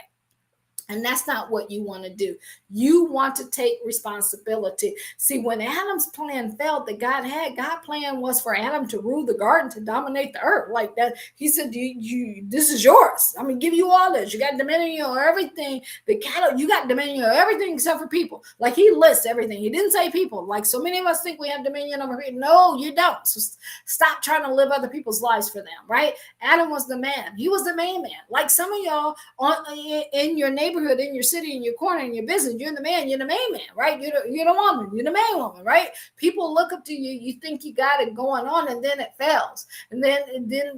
Speaker 2: And that's not what you want to do. You want to take responsibility. See, when Adam's plan failed that God had, God's plan was for Adam to rule the garden, to dominate the earth like that. He said, this is yours. I'm going to give you all this. You got dominion over everything. The cattle, you got dominion over everything except for people. Like he lists everything. He didn't say people. Like so many of us think we have dominion over people. No, you don't. So stop trying to live other people's lives for them, right? Adam was the man. He was the main man. Like some of y'all in your neighborhood, in your city, in your corner, in your business, you're the man, you're the main man, right? You're the woman, you're the main woman, right? People look up to you, you think you got it going on, and then it fails. And then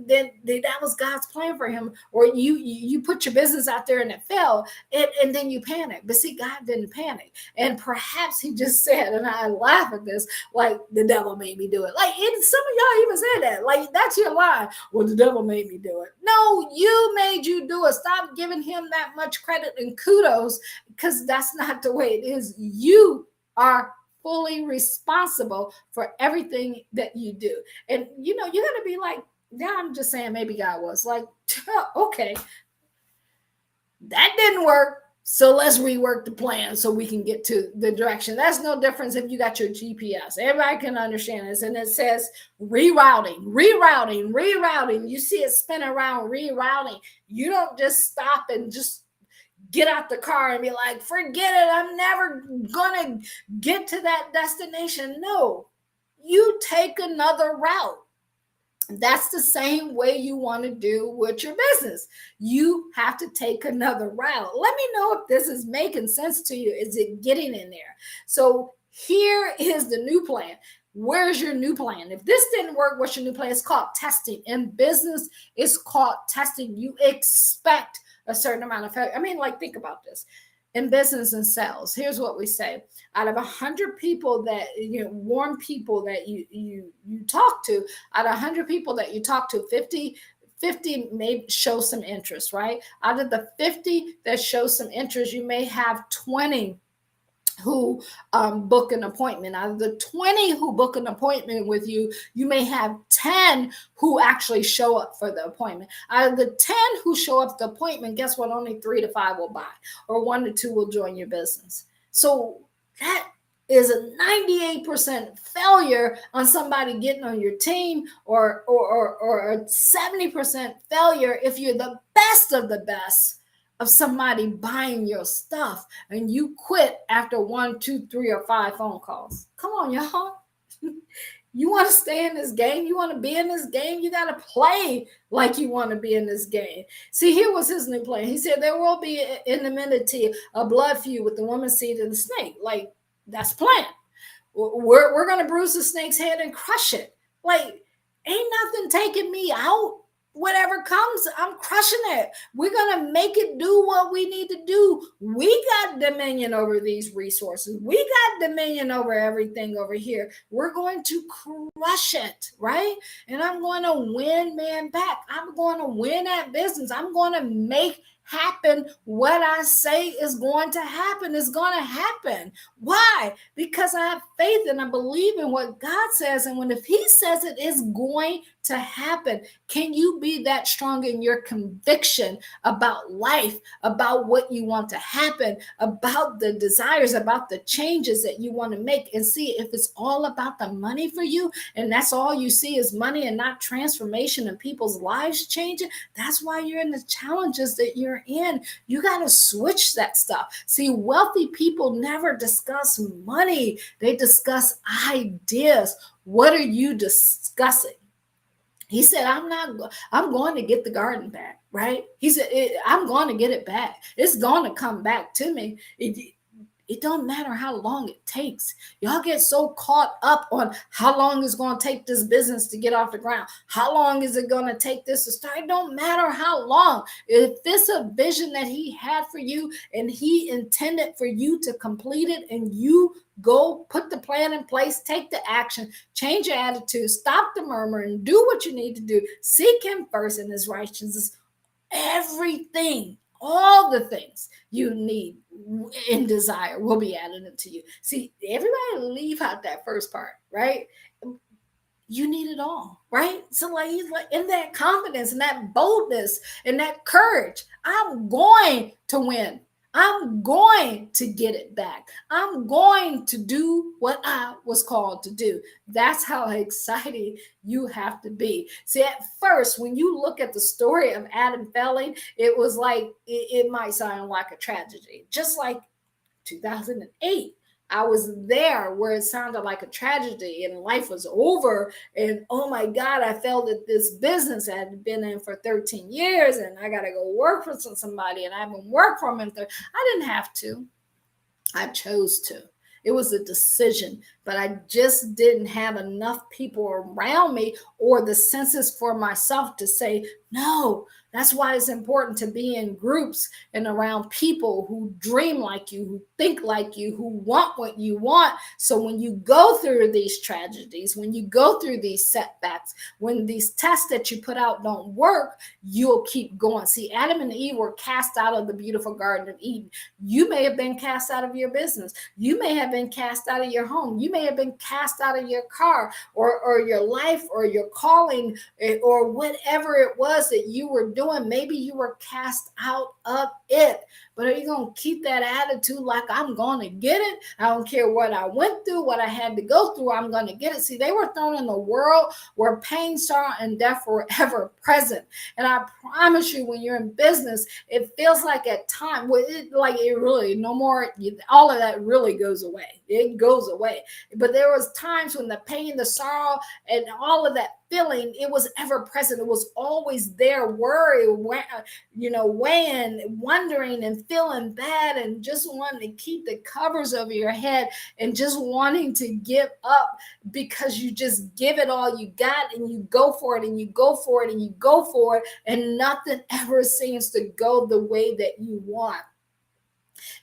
Speaker 2: that was God's plan for him. Or you put your business out there and it fell, and then you panic. But see, God didn't panic. And perhaps he just said, and I laugh at this, like the devil made me do it. Like some of y'all even said that. Like that's your lie. Well, the devil made me do it. No, you made you do it. Stop giving him that much credit and kudos, because that's not the way it is. You are fully responsible for everything that you do. And you got to be like, yeah, I'm just saying maybe God was like, okay, that didn't work. So let's rework the plan so we can get to the direction. That's no difference if you got your GPS. Everybody can understand this. And it says rerouting, rerouting, rerouting. You see it spin around, rerouting. You don't just stop and just get out the car and be like, forget it, I'm never gonna get to that destination. No, you take another route. That's the same way you want to do with your business. You have to take another route. Let me know if this is making sense to you. Is it getting in there? So here is the new plan. Where's your new plan? If this didn't work, what's your new plan? It's called testing. In business, it's called testing. You expect a certain amount of failure. I mean, like, think about this. In business and sales, here's what we say: out of 100 people that warm people that you talk to, out of 100 people that you talk to, 50 may show some interest, right? Out of the 50 that show some interest, you may have 20 who book an appointment. Out of the 20 who book an appointment with you, you may have 10 who actually show up for the appointment. Out of the 10 who show up the appointment, guess what? Only 3 to 5 will buy, or 1 to 2 will join your business. So that is a 98% failure on somebody getting on your team, or a 70% failure if you're the best of the best of somebody buying your stuff and you quit after 1, 2, 3, or 5 phone calls. Come on, y'all. You want to stay in this game? You want to be in this game? You got to play like you want to be in this game. See, here was his new plan. He said there will be enmity, a blood feud with the woman's seed and the snake. Like, that's the plan. We're going to bruise the snake's head and crush it. Like, ain't nothing taking me out. Whatever comes, I'm crushing it. We're going to make it do what we need to do. We got dominion over these resources. We got dominion over everything over here. We're going to crush it, right? And I'm going to win man back. I'm going to win at business. I'm going to make happen what I say is going to happen is going to happen. Why? Because I have faith and I believe in what God says. And if he says it is going to happen, can you be that strong in your conviction about life, about what you want to happen, about the desires, about the changes that you want to make, and see if it's all about the money for you, and that's all you see is money and not transformation and people's lives changing? That's why you're in the challenges that you're in. You got to switch that stuff. See, wealthy people never discuss money. They discuss ideas. What are you discussing? He said, I'm going to get the garden back, right? He said, I'm going to get it back. It's going to come back to me. It don't matter how long it takes. Y'all get so caught up on how long it's going to take this business to get off the ground. How long is it going to take this to start? It don't matter how long. If this is a vision that he had for you and he intended for you to complete it, and you go put the plan in place, take the action, change your attitude, stop the murmuring, do what you need to do, seek him first in his righteousness, everything, all the things you need and desire will be added into you. See, everybody leave out that first part, right? You need it all, right? So like, he's like, in that confidence and that boldness and that courage, I'm going to win. I'm going to get it back. I'm going to do what I was called to do. That's how excited you have to be. See, at first, when you look at the story of Adam failing, it was like, it might sound like a tragedy. Just like 2008. I was there where it sounded like a tragedy and life was over. And oh my God, I felt that this business I had been in for 13 years and I got to go work for somebody, and I haven't worked for them. I didn't have to. I chose to. It was a decision, but I just didn't have enough people around me or the senses for myself to say, no. That's why it's important to be in groups and around people who dream like you, who think like you, who want what you want. So when you go through these tragedies, when you go through these setbacks, when these tests that you put out don't work, you'll keep going. See, Adam and Eve were cast out of the beautiful Garden of Eden. You may have been cast out of your business. You may have been cast out of your home. You You may have been cast out of your car or your life or your calling or whatever it was that you were doing. Maybe you were cast out of it. But are you going to keep that attitude like I'm going to get it? I don't care what I went through, what I had to go through, I'm going to get it. See, they were thrown in a world where pain, sorrow, and death were ever present. And I promise you, when you're in business, it feels like at times, it really, no more, all of that really goes away. It goes away. But there was times when the pain, the sorrow, and all of that feeling, it was ever present. It was always there, worry, weighing, wondering, and feeling bad, and just wanting to keep the covers over your head, and just wanting to give up, because you just give it all you got, and you go for it, and you go for it, and you go for it, and nothing ever seems to go the way that you want.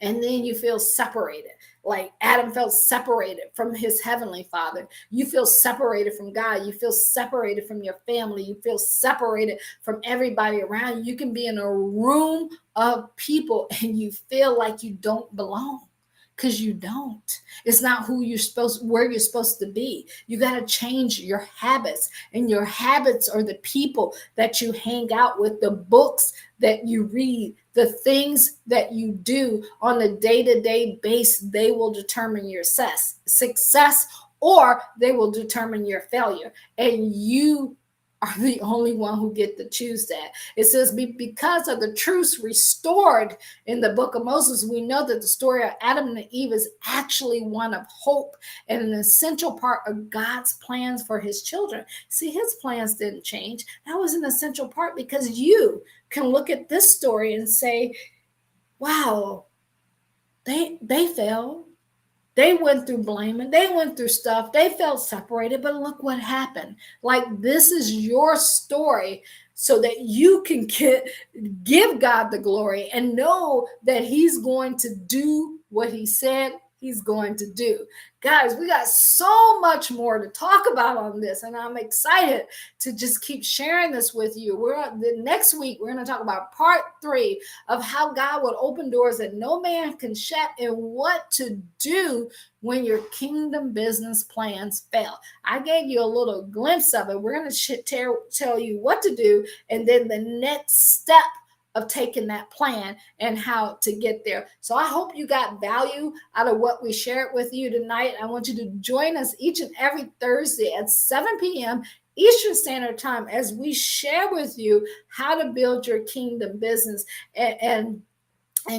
Speaker 2: And then you feel separated, like Adam felt separated from his heavenly Father. You feel separated from God. You feel separated from your family. You feel separated from everybody around you. You can be in a room of people and you feel like you don't belong, because you don't. It's not where you're supposed to be. You got to change your habits, and your habits are the people that you hang out with, the books that you read, the things that you do on a day-to-day basis. They will determine your success, or they will determine your failure. And you are the only one who get to choose that. It says, because of the truths restored in the book of Moses, we know that the story of Adam and Eve is actually one of hope and an essential part of God's plans for his children. See, his plans didn't change. That was an essential part, because you can look at this story and say, wow, they failed. They went through blaming. They went through stuff. They felt separated, but look what happened. Like, this is your story so that you can give God the glory and know that he's going to do what he said he's going to do. Guys, we got so much more to talk about on this, and I'm excited to just keep sharing this with you. The next week, we're going to talk about part 3 of how God would open doors that no man can shut, and what to do when your kingdom business plans fail. I gave you a little glimpse of it. We're going to tell you what to do, and then the next step of taking that plan and how to get there. So I hope you got value out of what we shared with you tonight. I want you to join us each and every Thursday at 7 p.m. Eastern Standard Time as we share with you how to build your kingdom business and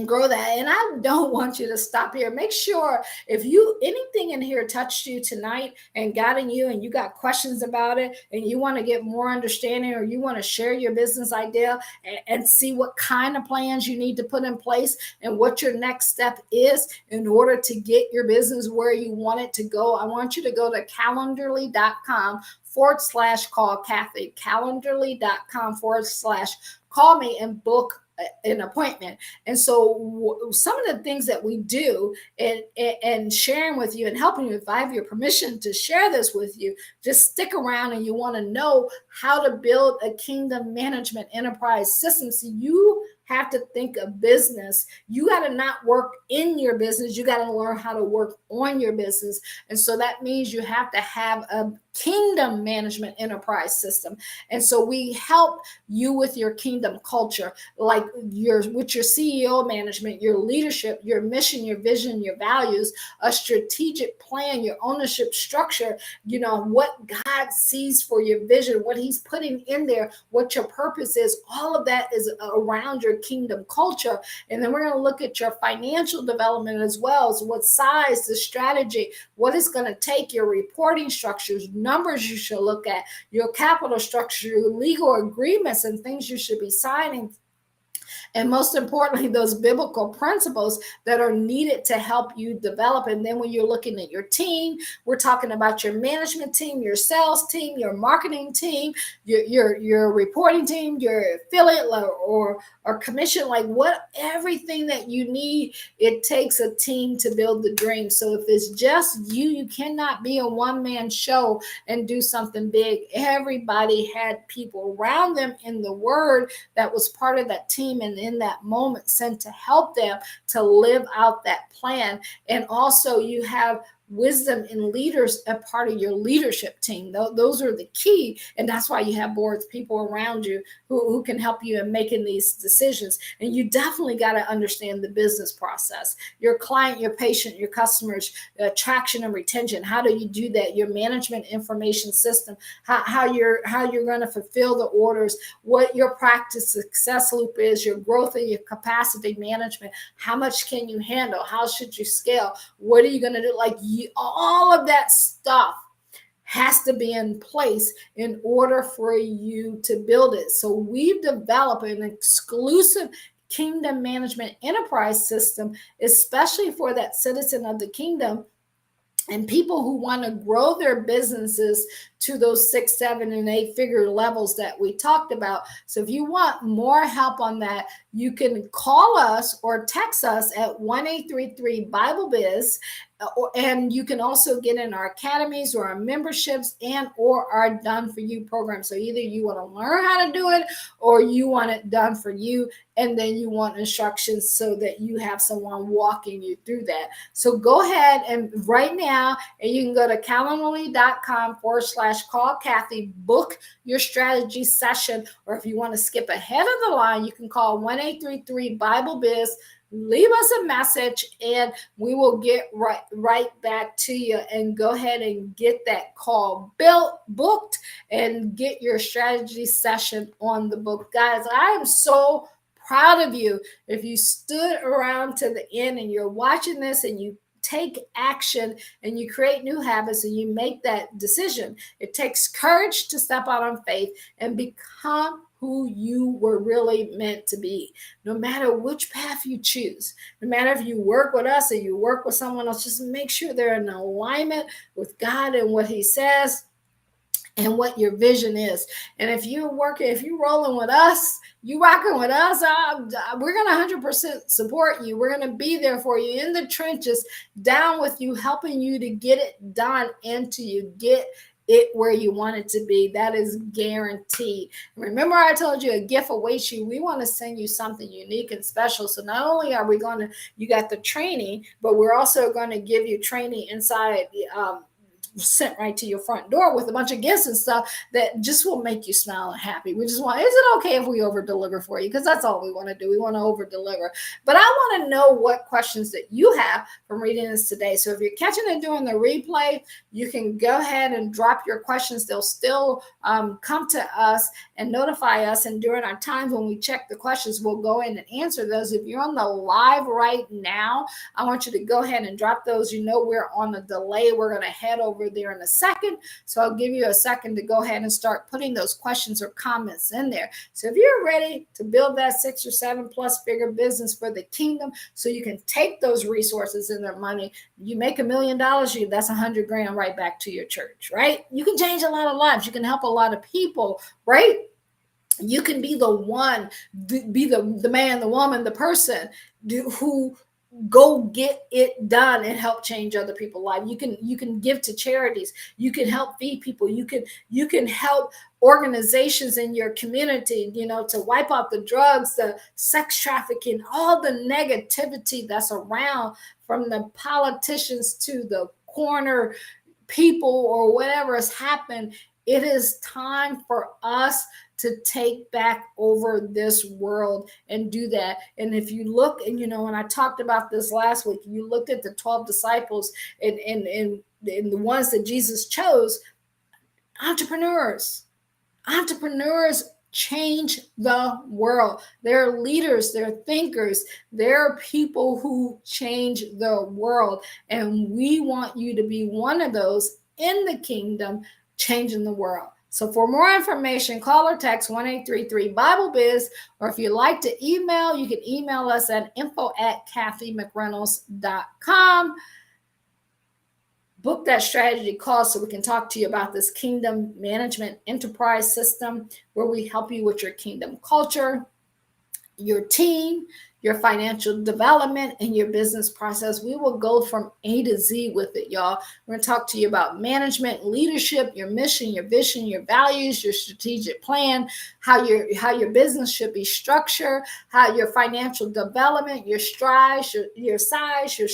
Speaker 2: grow that. And I don't want you to stop here. Make sure if anything in here touched you tonight and got in you, and you got questions about it, and you want to get more understanding, or you want to share your business idea and see what kind of plans you need to put in place and what your next step is in order to get your business where you want it to go, I want you to go to calendarly.com/call Kathy, calendarly.com/call me, and book an appointment. And so some of the things that we do and sharing with you and helping you, if I have your permission to share this with you, just stick around, and you want to know how to build a kingdom management enterprise system. So you have to think of business. You got to not work in your business. You got to learn how to work on your business. And so that means you have to have a kingdom management enterprise system. And so we help you with your kingdom culture, like with your CEO management, your leadership, your mission, your vision, your values, a strategic plan, your ownership structure, what God sees for your vision, what he's putting in there, what your purpose is. All of that is around your kingdom culture. And then we're going to look at your financial development as well. So what size, the strategy, what it's going to take, your reporting structures, numbers you should look at, your capital structure, your legal agreements and things you should be signing. And most importantly, those biblical principles that are needed to help you develop. And then when you're looking at your team, we're talking about your management team, your sales team, your marketing team, your reporting team, your affiliate or commission, everything that you need. It takes a team to build the dream. So if it's just you cannot be a one-man show and do something big. Everybody had people around them in the word that was part of that team, and in that moment sent to help them to live out that plan. And also you have wisdom and leaders a part of your leadership team. Those are the key. And that's why you have boards, people around you who can help you in making these decisions. And you definitely got to understand the business process, your client, your patient, your customers, attraction and retention. How do you do that? Your management information system, how you're going to fulfill the orders, what your practice success loop is, your growth and your capacity management. How much can you handle? How should you scale? What are you going to do? Like all of that stuff has to be in place in order for you to build it. So we've developed an exclusive kingdom management enterprise system, especially for that citizen of the kingdom and people who want to grow their businesses to those 6, 7, and 8 figure levels that we talked about. So if you want more help on that, you can call us or text us at 1-833-BIBLE-BIZ. And you can also get in our academies or our memberships and or our done for you program. So either you want to learn how to do it or you want it done for you. And then you want instructions so that you have someone walking you through that. So go ahead and right now, and you can go to calendly.com/call Kathy, book your strategy session. Or if you want to skip ahead of the line, you can call 1-833-BIBLE-BIZ. Leave us a message and we will get right back to you, and go ahead and get that call booked and get your strategy session on the book. Guys, I am so proud of you. If you stood around to the end and you're watching this and you take action and you create new habits and you make that decision, it takes courage to step out on faith and become who you were really meant to be. No matter which path you choose, no matter if you work with us or you work with someone else, just make sure they're in alignment with God and what He says and what your vision is. And if you're rolling with us, you rocking with us, we're going to 100% support you. We're going to be there for you in the trenches, down with you, helping you to get it done and to you get it where you want it to be. That is guaranteed. Remember, I told you a gift awaits you. We want to send you something unique and special. So not only are we you got the training, but we're also going to give you training inside sent right to your front door with a bunch of gifts and stuff that just will make you smile and happy. We just want, is it okay if we over deliver for you? Because that's all we want to do. We want to over deliver. But I want to know what questions that you have from reading this today. So if you're catching it during the replay, you can go ahead and drop your questions. They'll still come to us and notify us. And during our times when we check the questions, we'll go in and answer those. If you're on the live right now, I want you to go ahead and drop those. You know, we're on a delay. We're going to head over there in a second. So I'll give you a second to go ahead and start putting those questions or comments in there. So if you're ready to build that 6 or 7 plus figure business for the kingdom, so you can take those resources and their money, you make $1 million, that's 100 grand right back to your church, right? You can change a lot of lives. You can help a lot of people, right? You can be the one, be the man, the woman, the person who go get it done and help change other people's lives. You can give to charities. You can help feed people. You can help organizations in your community, to wipe out the drugs, the sex trafficking, all the negativity that's around, from the politicians to the corner people or whatever has happened. It is time for us to take back over this world and do that. And if you look, and when I talked about this last week, you looked at the 12 disciples and the ones that Jesus chose, entrepreneurs change the world. They're leaders, they're thinkers, they're people who change the world. And we want you to be one of those in the kingdom changing the world. So for more information, call or text 1-833-BIBLE-BIZ, or if you'd like to email, you can email us at info@kathymcreynolds.com. Book that strategy call so we can talk to you about this kingdom management enterprise system where we help you with your kingdom culture, your team, your financial development, and your business process. We will go from A to Z with it, y'all. We're going to talk to you about management, leadership, your mission, your vision, your values, your strategic plan, how your business should be structured, how your financial development, your strides, your size, your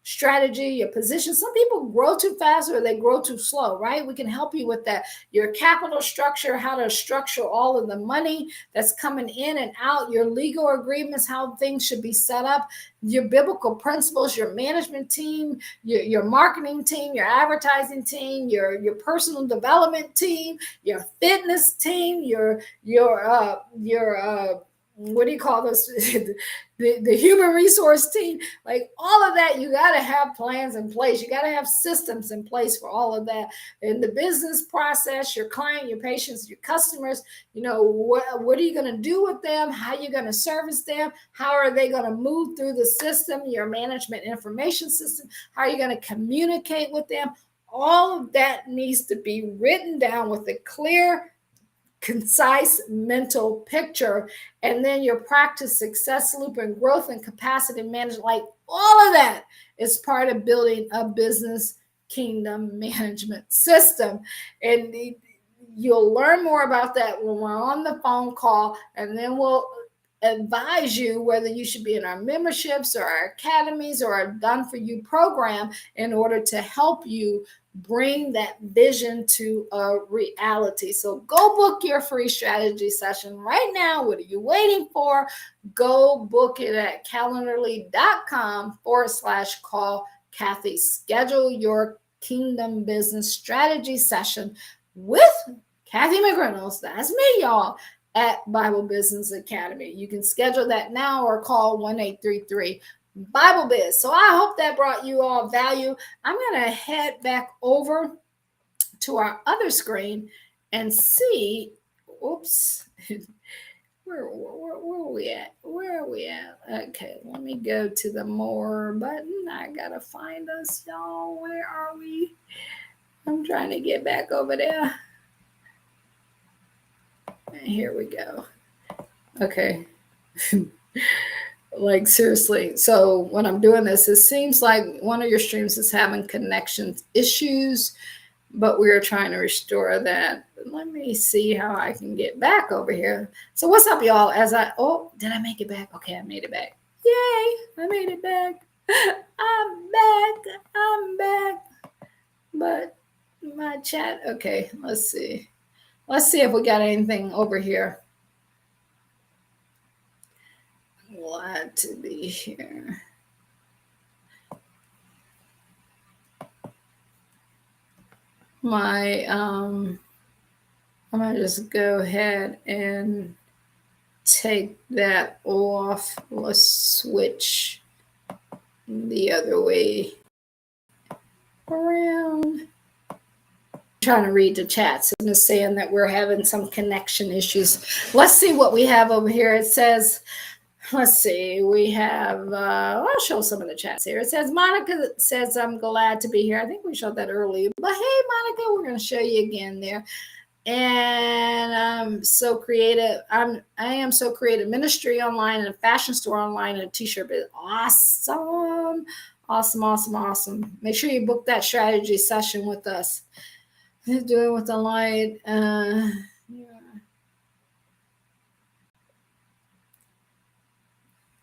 Speaker 2: strategy, your position. Some people grow too fast or they grow too slow, right? We can help you with that. Your capital structure, how to structure all of the money that's coming in and out, your legal agreements, how things should be set up, your biblical principles, your management team, your marketing team, your advertising team, your personal development team, your fitness team, your what do you call this? the human resource team, like all of that. You got to have plans in place. You got to have systems in place for all of that. In the business process, your client, your patients, your customers, what are you going to do with them? How are you going to service them? How are they going to move through the system, your management information system? How are you going to communicate with them? All of that needs to be written down with a clear, concise mental picture. And then your practice success loop and growth and capacity management, like all of that is part of building a business kingdom management system. And you'll learn more about that when we're on the phone call, and then we'll advise you whether you should be in our memberships or our academies or our done for you program in order to help you bring that vision to a reality. So go book your free strategy session right now. What are you waiting for? Go book it at calendly.com/call Kathy. Schedule your kingdom business strategy session with Kathy McReynolds. That's me, y'all, at Bible Business Academy. You can schedule that now or call 1-833 Bible Biz. So I hope that brought you all value. I'm going to head back over to our other screen and see, oops, where are we at? Where are we at? Okay, let me go to the more button. I got to find us, y'all. Where are we? I'm trying to get back over there. Here we go. Okay. Like seriously. So when I'm doing this, it seems like one of your streams is having connection issues, but we're trying to restore that. Let me see how I can get back over here. So what's up, y'all? Did I make it back? Okay, I made it back. Yay, I made it back. I'm back. But my chat, okay, let's see. Let's see if we got anything over here. Glad to be here. I'm gonna just go ahead and take that off. Let's switch the other way around. Trying to read the chats and it's saying that we're having some connection issues. Let's see what we have over here. It says, let's see, we have, I'll show some of the chats here. It says, Monica says, I'm glad to be here. I think we showed that earlier, but hey, Monica, we're going to show you again there. And I'm so creative. I am so creative. Ministry online and a fashion store online and a t-shirt business. Awesome. Make sure you book that strategy session with us. Doing with the light. Yeah.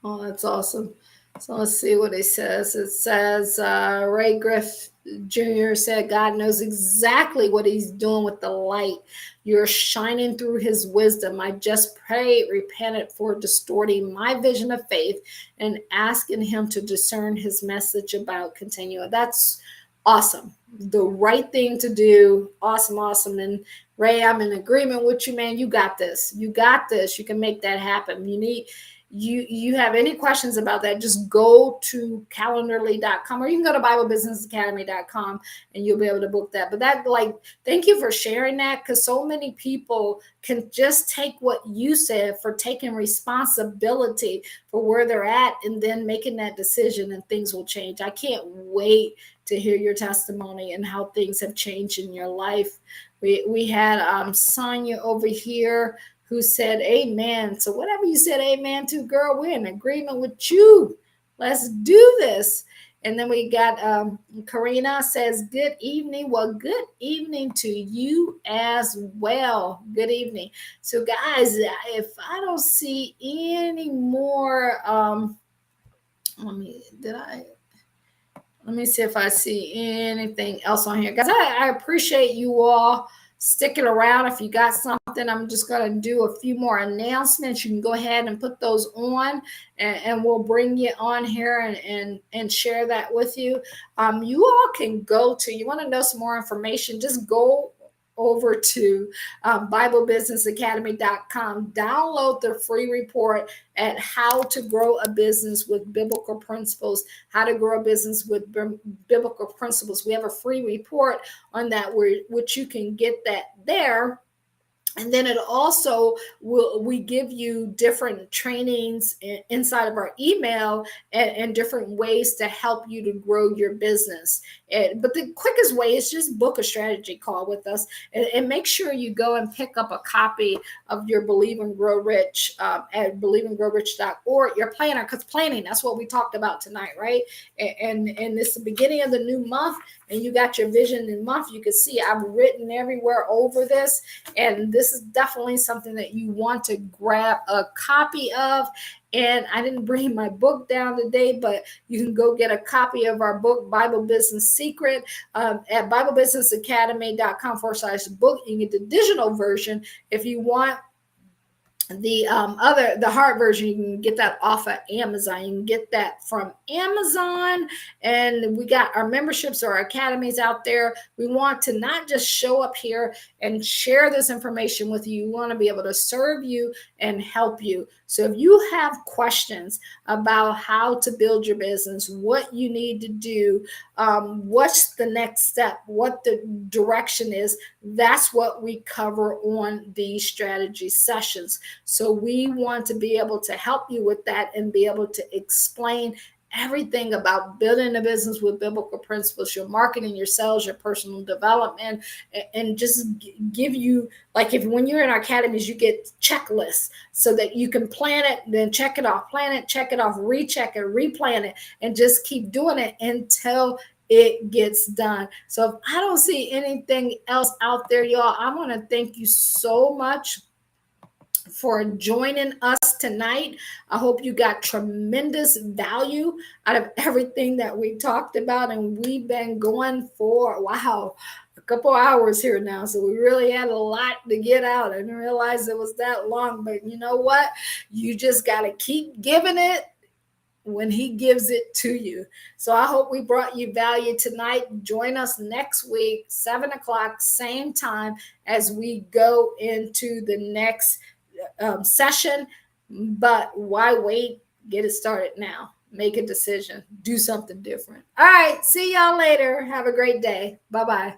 Speaker 2: Oh, that's awesome. So let's see what it says. It says Ray Griff Jr. said, God knows exactly what he's doing with the light. You're shining through his wisdom. I just prayed, repented for distorting my vision of faith and asking him to discern his message about continuing. That's awesome. The right thing to do. Awesome. And Ray, I'm in agreement with you, man. You got this. You can make that happen. You have any questions about that, just go to calendly.com or you can go to BibleBusinessAcademy.com and you'll be able to book that. But thank you for sharing that, because so many people can just take what you said for taking responsibility for where they're at and then making that decision, and things will change. I can't wait to hear your testimony and how things have changed in your life. We had Sonia over here who said amen. So whatever you said amen to, girl, we're in agreement with you. Let's do this. And then we got Karina says, good evening. Well, good evening to you as well. Good evening. So guys, if I don't see any more, Let me see if I see anything else on here. Guys, I appreciate you all sticking around. If you got something, I'm just going to do a few more announcements. You can go ahead and put those on, and we'll bring you on here and share that with you. You all can go to, you want to know some more information, just go over to BibleBusinessAcademy.com. Download the free report at how to grow a business with biblical principles, how to grow a business with biblical principles. We have a free report on that, which you can get that there. And then it also we give you different trainings inside of our email and different ways to help you to grow your business. But the quickest way is just book a strategy call with us, and make sure you go and pick up a copy of your Believe and Grow Rich at believeandgrowrich.org, your planner, because planning, that's what we talked about tonight, right? And it's the beginning of the new month, and you got your vision in month. You can see I've written everywhere over this, and this is definitely something that you want to grab a copy of. And I didn't bring my book down today, but you can go get a copy of our book, Bible Business Secret, at BibleBusinessAcademy.com/book. You can get the digital version if you want. The hard version, you can get that off of Amazon. You can get that from Amazon. And we got our memberships or our academies out there. We want to not just show up here and share this information with you. We want to be able to serve you and help you. So if you have questions about how to build your business, what you need to do, what's the next step, what the direction is, that's what we cover on these strategy sessions. So we want to be able to help you with that and be able to explain everything about building a business with biblical principles, your marketing, your sales, your personal development, and just give you, like, if when you're in our academies, you get checklists so that you can plan it, then check it off, plan it, check it off, recheck it, replan it, and just keep doing it until it gets done. So if I don't see anything else out there, y'all, I want to thank you so much for joining us tonight. I hope you got tremendous value out of everything that we talked about, and we've been going for, wow, a couple hours here now. So we really had a lot to get out. I didn't realize it was that long, but you know what? You just got to keep giving it when he gives it to you. So I hope we brought you value tonight. Join us next week, 7:00, same time, as we go into the next session. But why wait? Get it started now. Make a decision. Do something different. All right. See y'all later. Have a great day. Bye-bye.